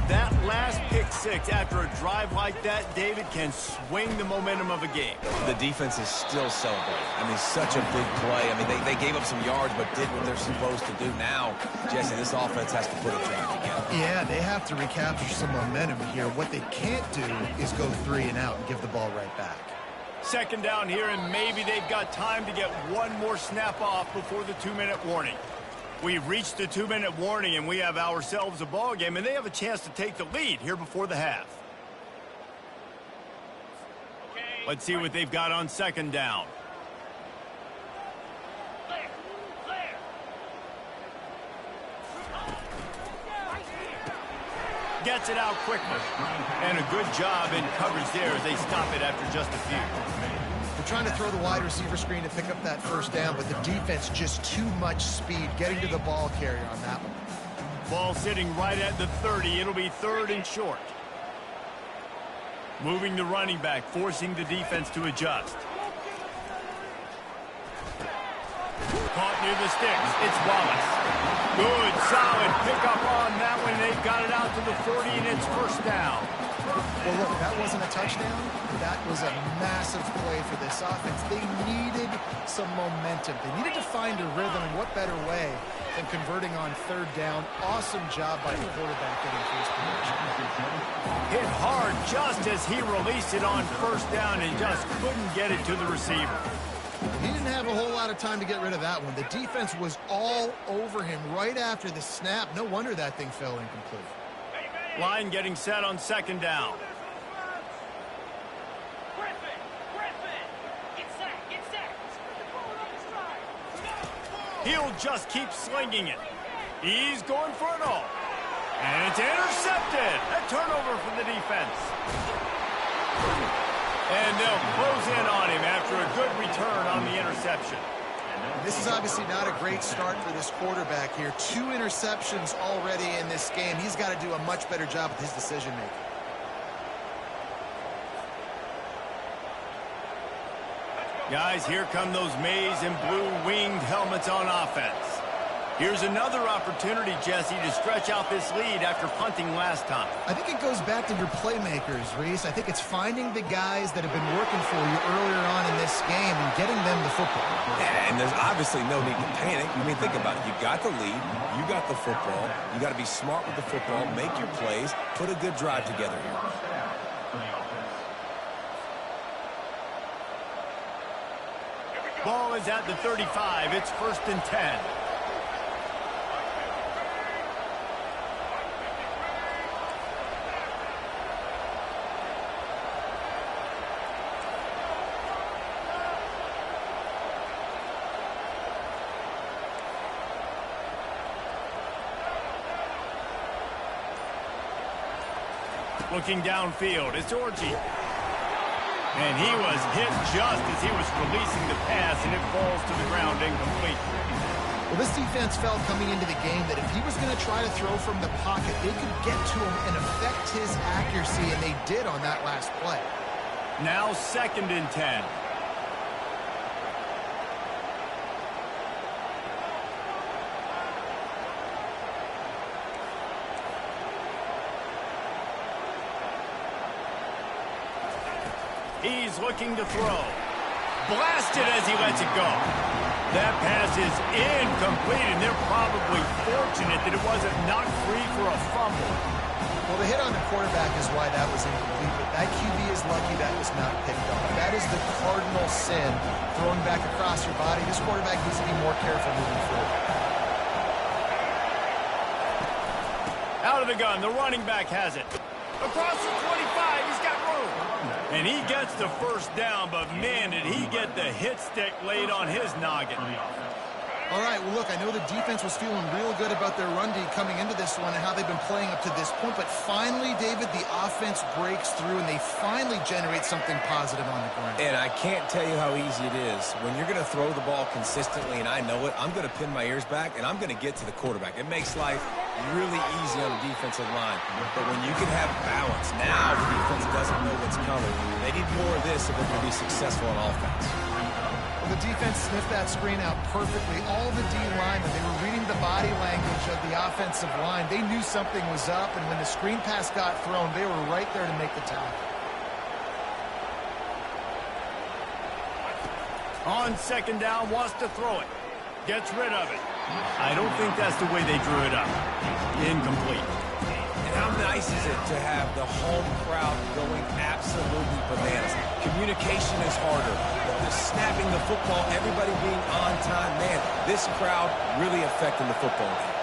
That last pick 6 after a drive like that, David, can swing the momentum of a game. The defense is still celebrating. I mean, such a big play. I mean, they gave up some yards but did what they're supposed to do. Now, Jesse, this offense has to put a drive together. Yeah, they have to recapture some momentum here. What they can't do is go 3 and out and give the ball right back. Second down here, and maybe they've got time to get one more snap off before the 2-minute warning. We've reached the 2-minute warning, and we have ourselves a ball game, and they have a chance to take the lead here before the half. Let's see what they've got on second down. Gets it out quickly. And a good job in coverage there as they stop it after just a few. They're trying to throw the wide receiver screen to pick up that first down, but the defense just too much speed getting to the ball carrier on that one. Ball sitting right at the 30. It'll be third and short. Moving the running back, forcing the defense to adjust. Caught near the sticks. It's Wallace. Good, solid pickup on that one. They've got it out to the 40, and it's first down. Well, look, that wasn't a touchdown. That was a massive play for this offense. They needed some momentum. They needed to find a rhythm, and what better way than converting on third down. Awesome job by the quarterback getting first position. Hit hard just as he released it on first down and just couldn't get it to the receiver. He didn't have a whole lot of time to get rid of that one. The defense was all over him right after the snap. No wonder that thing fell incomplete. Line getting set on second down. He'll just keep slinging it. He's going for it all. And it's intercepted. A turnover from the defense. And they'll close in on him after a good return on the interception. This is obviously not a great start for this quarterback here. 2 interceptions already in this game. He's got to do a much better job with his decision-making. Guys, here come those maize and blue winged helmets on offense. Here's another opportunity, Jesse, to stretch out this lead after punting last time. I think it goes back to your playmakers, Reese. I think it's finding the guys that have been working for you earlier on in this game and getting them the football. Yeah, and there's obviously no need to panic. I mean, think about it. You got the lead. You got the football. You got to be smart with the football. Make your plays. Put a good drive together here. Ball is at the 35. It's 1st and 10. Looking downfield, it's Orji. And he was hit just as he was releasing the pass, and it falls to the ground incomplete. Well, this defense felt coming into the game that if he was going to try to throw from the pocket, they could get to him and affect his accuracy, and they did on that last play. Now 2nd and 10. He's looking to throw. Blasted as he lets it go. That pass is incomplete, and they're probably fortunate that it wasn't knocked free for a fumble. Well, the hit on the quarterback is why that was incomplete, but that QB is lucky that was not picked up. That is the cardinal sin, throwing back across your body. This quarterback needs to be more careful moving forward. Out of the gun, the running back has it. Across the 25, he's got room. And he gets the 1st down, but man, did he get the hit stick laid on his noggin. All right, well, look, I know the defense was feeling real good about their run D coming into this one and how they've been playing up to this point, but finally, David, the offense breaks through, and they finally generate something positive on the ground. And I can't tell you how easy it is. When you're going to throw the ball consistently, and I know it, I'm going to pin my ears back, and I'm going to get to the quarterback. It makes life really easy on the defensive line. But when you can have balance, now the defense doesn't know what's coming. They need more of this if they're going to be successful on offense. Well, the defense sniffed that screen out perfectly. All the D linemen, they were reading the body language of the offensive line. They knew something was up, and when the screen pass got thrown, they were right there to make the tackle. On 2nd down, wants to throw it. Gets rid of it. I don't think that's the way they drew it up. Incomplete. And how nice is it to have the home crowd going absolutely bananas? Communication is harder. The snapping the football, everybody being on time. Man, this crowd really affecting the football game.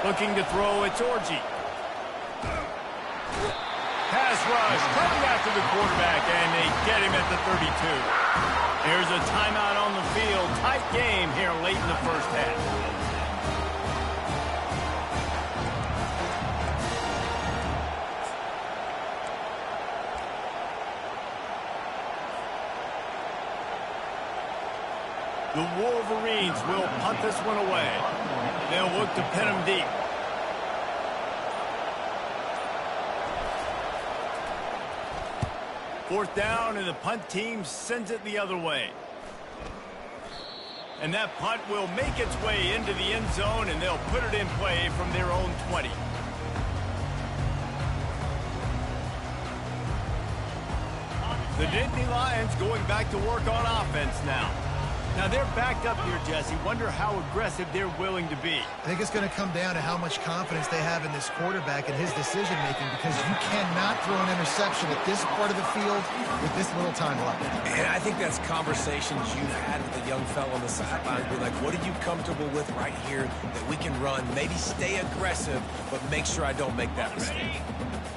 Looking to throw, it's Orji. Pass rush, coming after the quarterback, and they get him at the 32. Here's a timeout on the field. Tight game here late in the 1st half. The Wolverines will punt this one away. They'll look to pin him deep. Fourth down, and the punt team sends it the other way. And that punt will make its way into the end zone, and they'll put it in play from their own 20. The Nittany Lions going back to work on offense now. Now they're backed up here, Jesse. Wonder how aggressive they're willing to be. I think it's going to come down to how much confidence they have in this quarterback and his decision-making, because you cannot throw an interception at this part of the field with this little time left. And I think that's conversations you've had with the young fellow on the sideline. Be like, what are you comfortable with right here that we can run? Maybe stay aggressive, but make sure I don't make that mistake.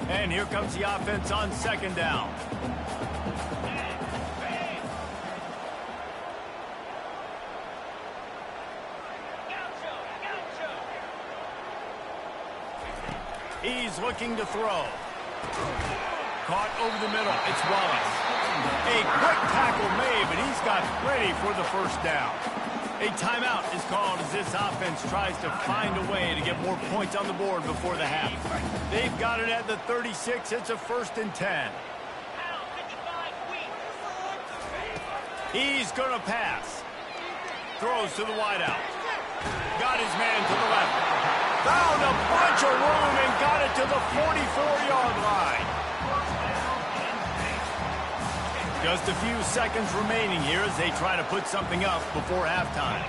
And here comes the offense on 2nd down. He's looking to throw. Caught over the middle. It's Wallace. A quick tackle made, but he's got plenty for the first down. A timeout is called as this offense tries to find a way to get more points on the board before the half. They've got it at the 36. It's a 1st and 10. He's going to pass. Throws to the wideout. Got his man to the left. Found a bunch of room and got it to the 44-yard line. Just a few seconds remaining here as they try to put something up before halftime.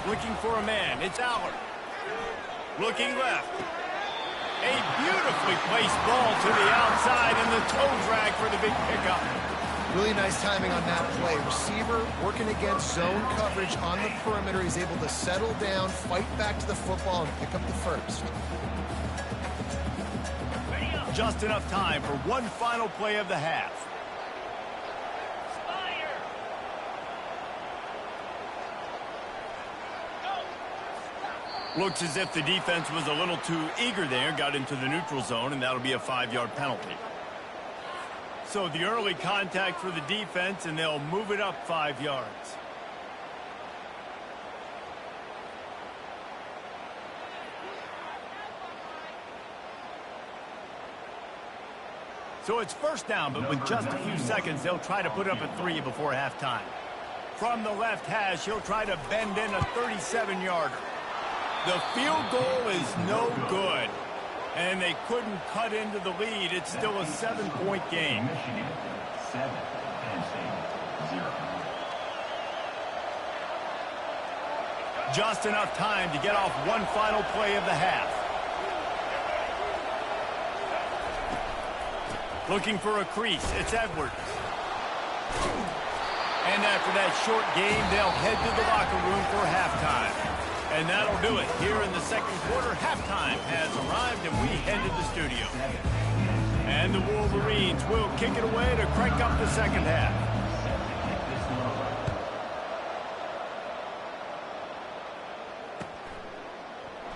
Looking for a man. It's Allard. Looking left. A beautifully placed ball to the outside and the toe drag for the big pickup. Really nice timing on that play. Receiver working against zone coverage on the perimeter. He's able to settle down, fight back to the football, and pick up the first. Just enough time for one final play of the half. Looks as if the defense was a little too eager there, got into the neutral zone, and that'll be a 5-yard penalty. So the early contact for the defense, and they'll move it up 5 yards. So it's first down, but with just a few seconds, they'll try to put up a 3 before halftime. From the left hash, he'll try to bend in a 37-yarder. The field goal is no good, and they couldn't cut into the lead. It's still a 7-point game. Just enough time to get off one final play of the half. Looking for a crease. It's Edwards. And after that short game, they'll head to the locker room for halftime. And that'll do it. Here in the second quarter, halftime has arrived, and we head to the studio. And the Wolverines will kick it away to crank up the second half.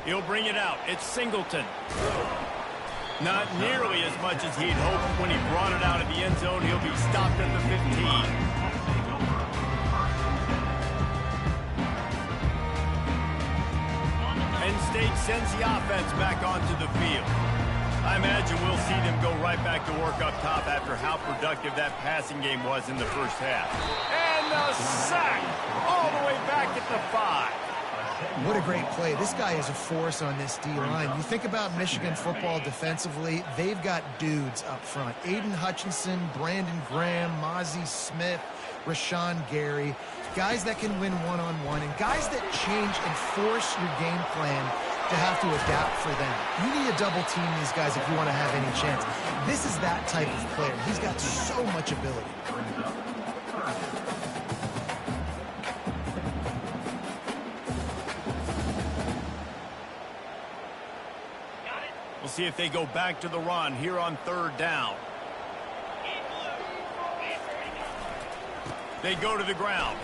He'll bring it out. It's Singleton. Not nearly as much as he'd hoped when he brought it out of the end zone. He'll be stopped at the 15. Penn State sends the offense back onto the field. I imagine we'll see them go right back to work up top after how productive that passing game was in the first half. And the sack all the way back at the 5. What a great play. This guy is a force on this D-line. You think about Michigan football defensively, they've got dudes up front. Aiden Hutchinson, Brandon Graham, Mozzie Smith, Rashawn Gary. Guys that can win one-on-one and guys that change and force your game plan to have to adapt for them. You need to double team these guys if you want to have any chance. This is that type of player. He's got so much ability. We'll see if they go back to the run here on third down. They go to the ground.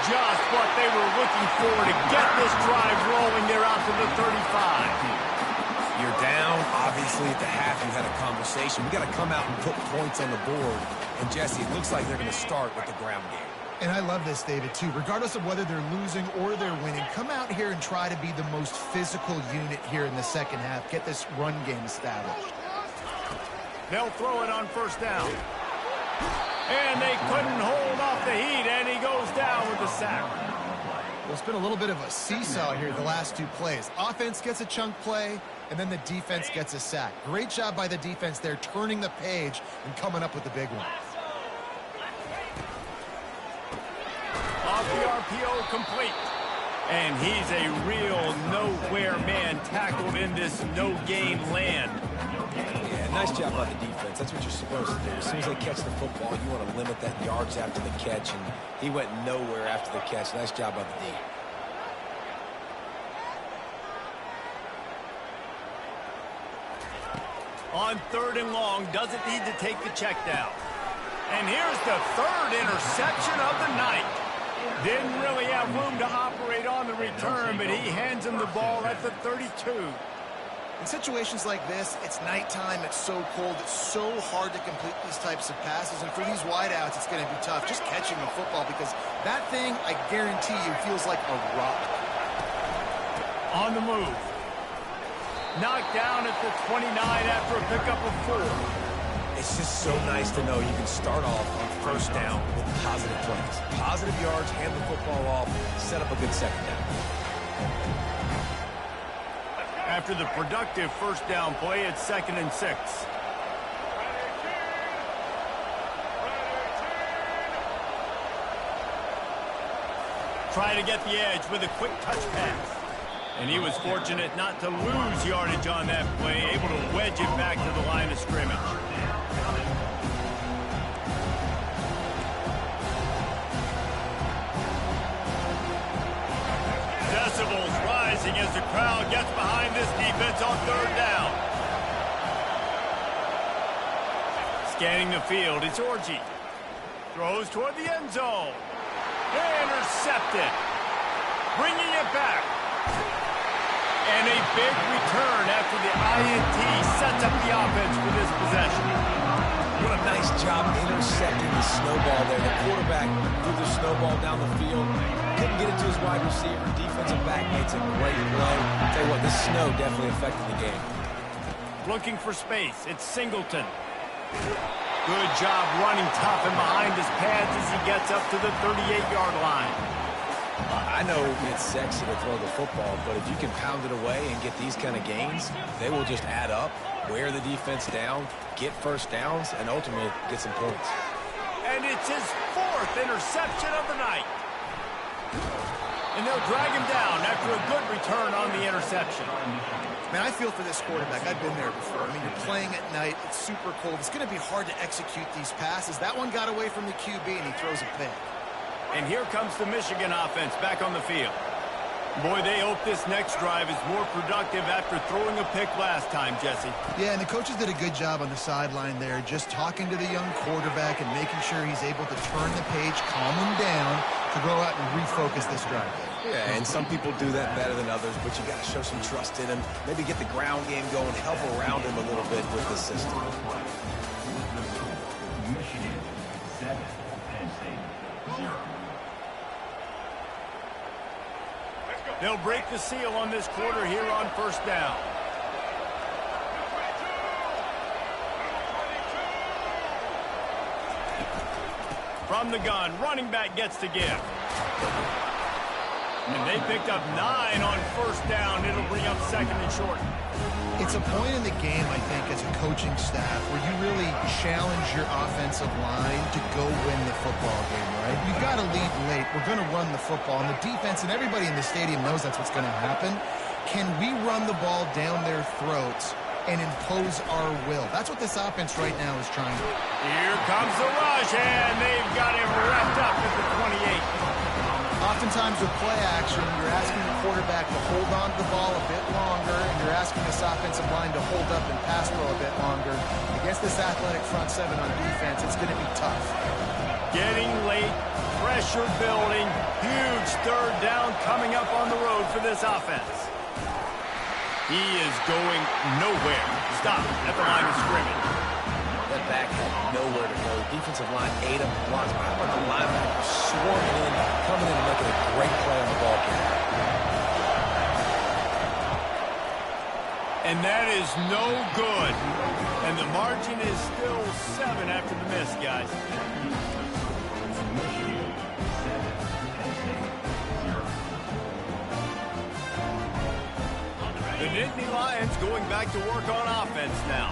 Just what they were looking for to get this drive rolling. They're out to the 35. You're down. Obviously, at the half, you had a conversation. We got to come out and put points on the board. And, Jesse, it looks like they're going to start with the ground game. And I love this, David, too. Regardless of whether they're losing or they're winning, come out here and try to be the most physical unit here in the second half. Get this run game established. They'll throw it on first down. And they couldn't hold off the heat, and he goes down with the sack. Well, it's been a little bit of a seesaw here the last two plays. Offense gets a chunk play, and then the defense gets a sack. Great job by the defense there, turning the page and coming up with the big one. Off the RPO, complete. And he's a real nowhere man tackled in this no-gain land. Yeah, nice job by the defense. That's what you're supposed to do. As soon as they catch the football, you want to limit that yards after the catch, and he went nowhere after the catch. Nice job by the D. On third and long, doesn't need to take the check down. And here's the third interception of the night. Didn't really have room to operate on the return, but he hands him the ball at the 32. In situations like this, it's nighttime, it's so cold, it's so hard to complete these types of passes, and for these wideouts, it's going to be tough just catching the football because that thing, I guarantee you, feels like a rock. On the move. Knocked down at the 29 after a pickup of 4. It's just so nice to know you can start off on first down with positive plays. Positive yards, hand the football off, set up a good second down. After the productive first down play, it's 2nd and 6. Try to get the edge with a quick touch pass. And he was fortunate not to lose yardage on that play, able to wedge it back to the line of scrimmage. Decibels rising as the crowd gets behind this defense on 3rd down. Scanning the field, it's Orji. Throws toward the end zone. Intercepted. Bringing it back. And a big return after the INT sets up the offense for this possession. What a nice job intercepting the snowball there. The quarterback threw the snowball down the field. Couldn't get it to his wide receiver. Defensive back made some great play. Tell you what, this snow definitely affected the game. Looking for space. It's Singleton. Good job running tough and behind his pads as he gets up to the 38-yard line. I know it's sexy to throw the football, but if you can pound it away and get these kind of gains, they will just add up, wear the defense down, get first downs, and ultimately get some points. And it's his 4th interception of the night. And they'll drag him down after a good return on the interception. Man, I feel for this quarterback. I've been there before. I mean, you're playing at night. It's super cold. It's going to be hard to execute these passes. That one got away from the QB, and he throws a pick. And here comes the Michigan offense back on the field. Boy, they hope this next drive is more productive after throwing a pick last time, Jesse. Yeah, and the coaches did a good job on the sideline there, just talking to the young quarterback and making sure he's able to turn the page, calm him down, to go out and refocus this drive. Yeah, and some people do that better than others, but you got to show some trust in him, maybe get the ground game going, help around him a little bit with the system. Michigan 7, Penn State 0. They'll break the seal on this quarter here on first down. From the gun, running back gets to give. And they picked up 9 on first down. It'll bring up 2nd and short. It's a point in the game, I think, as a coaching staff where you really challenge your offensive line to go win the football game, right? You've got to lead late. We're going to run the football. And the defense and everybody in the stadium knows that's what's going to happen. Can we run the ball down their throats and impose our will? That's what this offense right now is trying to do. Here comes the rush, and they've got him wrapped up at the 28. Oftentimes with play action, you're asking the quarterback to hold on to the ball a bit longer, and you're asking this offensive line to hold up and pass pro a bit longer. Against this athletic front 7 on defense, it's going to be tough. Getting late, pressure building, huge 3rd down coming up on the road for this offense. He is going nowhere. Stop at the line of scrimmage. That back had nowhere to go. Defensive line ate him. How about the linebacker swarming in, coming in and making a great play on the ball carrier. And that is no good. And the margin is still 7 after the miss, guys. The Nittany Lions going back to work on offense now.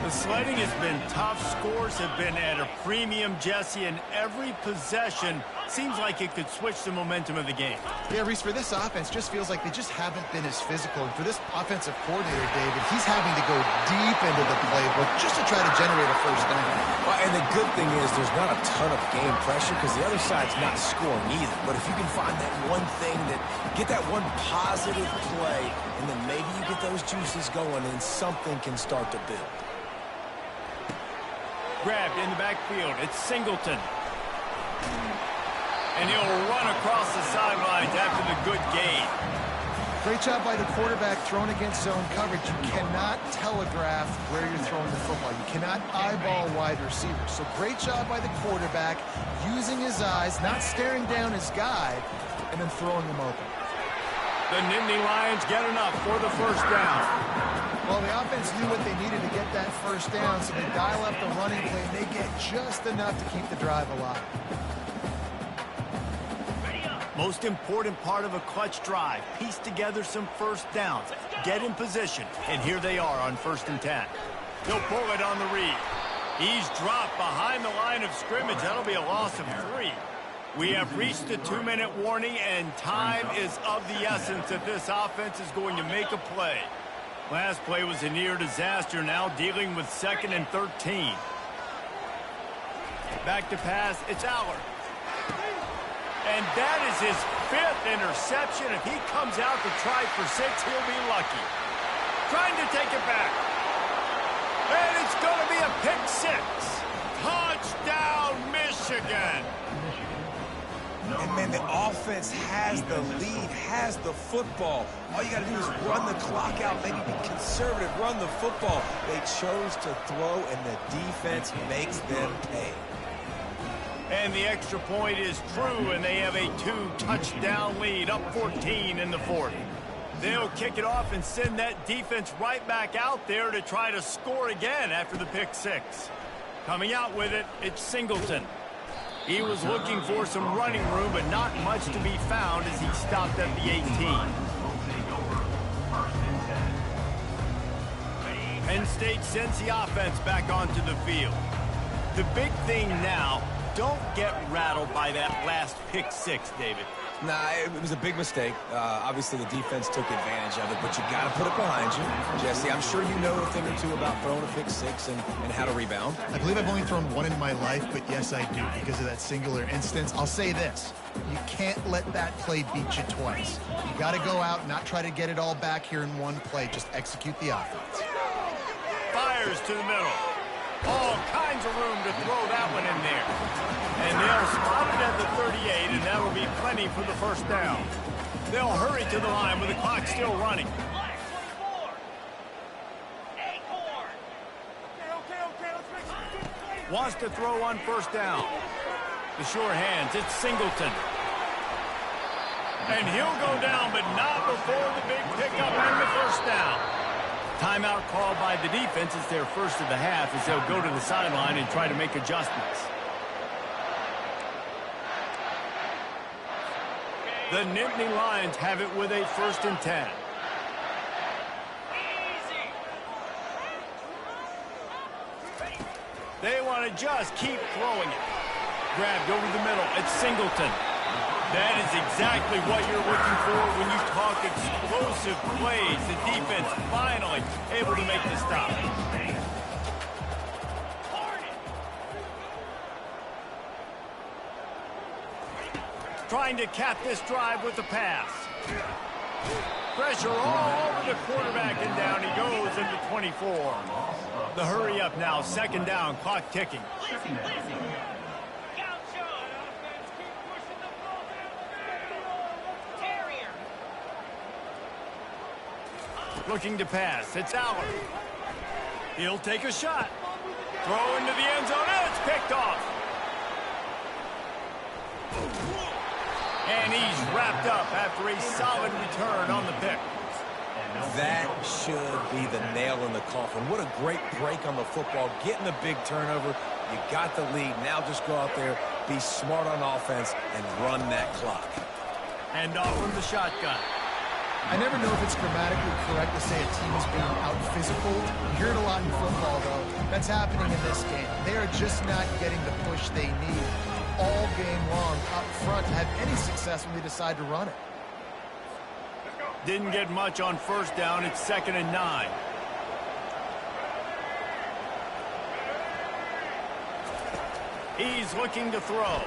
The sledding has been tough. Scores have been at a premium, Jesse, and every possession seems like it could switch the momentum of the game. Yeah, Reese, for this offense, just feels like they just haven't been as physical. And for this offensive coordinator, David, he's having to go deep into the playbook just to try to generate a first down. Well, and the good thing is there's not a ton of game pressure because the other side's not scoring either. But if you can find that one thing, get that one positive play, and then maybe you get those juices going and something can start to build. Grabbed in the backfield. It's Singleton. And he'll run across the sidelines after the good gain. Great job by the quarterback throwing against zone coverage. You cannot telegraph where you're throwing the football. You cannot eyeball wide receivers. So great job by the quarterback using his eyes, not staring down his guy, and then throwing him open. The Nittany Lions get enough for the first down. Well, the offense knew what they needed to get that first down, so they dial up the running play, and they get just enough to keep the drive alive. Most important part of a clutch drive, piece together some first downs, get in position, and here they are on 1st and 10. He'll pull it on the read. He's dropped behind the line of scrimmage. That'll be a loss of 3. We have reached the 2-minute warning, and time is of the essence if this offense is going to make a play. Last play was a near disaster, now dealing with 2nd and 13. Back to pass, it's Aller. And that is his 5th interception. If he comes out to try for 6, he'll be lucky. Trying to take it back. And it's going to be a pick 6. Touchdown, Michigan. And, man, the offense has the lead, has the football. All you got to do is run the clock out, maybe be conservative, run the football. They chose to throw, and the defense makes them pay. And the extra point is true, and they have a 2-touchdown lead, up 14 in the 4th. They'll kick it off and send that defense right back out there to try to score again after the pick 6. Coming out with it, it's Singleton. He was looking for some running room, but not much to be found as he stopped at the 18. Penn State sends the offense back onto the field. The big thing now, don't get rattled by that last pick 6, David. Nah, it was a big mistake. Obviously, the defense took advantage of it, but you got to put it behind you. Jesse, I'm sure you know a thing or two about throwing a pick 6 and how to rebound. I believe I've only thrown one in my life, but yes, I do, because of that singular instance. I'll say this. You can't let that play beat you twice. You got to go out and not try to get it all back here in one play. Just execute the offense. Fires to the middle. All kinds of room to throw that one in there. And they'll spot it at the 38, and that'll be plenty for the first down. They'll hurry to the line with the clock still running. Wants to throw on 1st down. The sure hands, it's Singleton. And he'll go down, but not before the big pickup and the first down. Timeout called by the defense. It's their first of the half as they'll go to the sideline and try to make adjustments. The Nittany Lions have it with a 1st and 10. They want to just keep throwing it. Grabbed over the middle. It's Singleton. That is exactly what you're looking for when you talk explosive plays. The defense finally able to make the stop. Trying to cap this drive with the pass. Pressure all over the quarterback, and down he goes into 24. The hurry up now, 2nd down, clock ticking. Looking to pass, it's Aller. He'll take a shot. Throw into the end zone, and it's picked off. And he's wrapped up after a solid return on the pick. That should be the nail in the coffin. What a great break on the football, getting the big turnover. You got the lead. Now just go out there, be smart on offense, and run that clock. And off from the shotgun. I never know if it's grammatically correct to say a team is being out-physical. You hear it a lot in football, though. That's happening in this game. They are just not getting the push they need all game long up front to have any success when they decide to run it. Didn't get much on 1st down. It's 2nd and 9. He's looking to throw.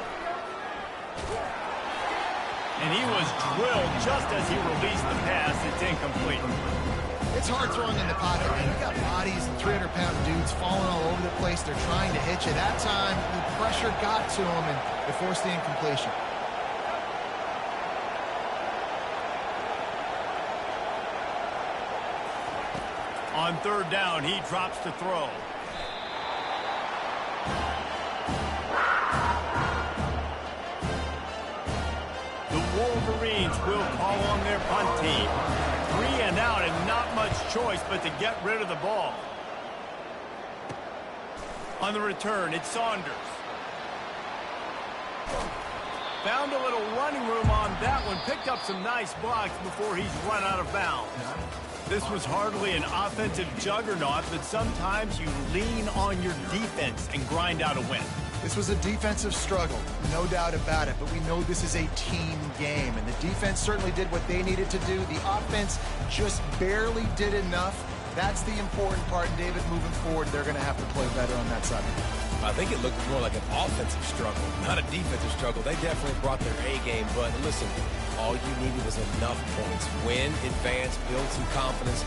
And he was drilled just as he released the pass. It's incomplete. It's hard throwing in the pocket, man. You got bodies and 300-pound dudes falling all over the place. They're trying to hit you. That time, the pressure got to them, and they forced the incompletion. On third down, he drops to throw. The Wolverines will call on their punt team. 3 and out and not much choice but to get rid of the ball. On the return, it's Saunders. Found a little running room on that one. Picked up some nice blocks before he's run out of bounds. This was hardly an offensive juggernaut, but sometimes you lean on your defense and grind out a win. This was a defensive struggle, no doubt about it, but we know this is a team game, and the defense certainly did what they needed to do. The offense just barely did enough. That's the important part, and David, moving forward, they're going to have to play better on that side. I think it looked more like an offensive struggle, not a defensive struggle. They definitely brought their A game, but listen, all you needed was enough points. Win, advance, build some confidence.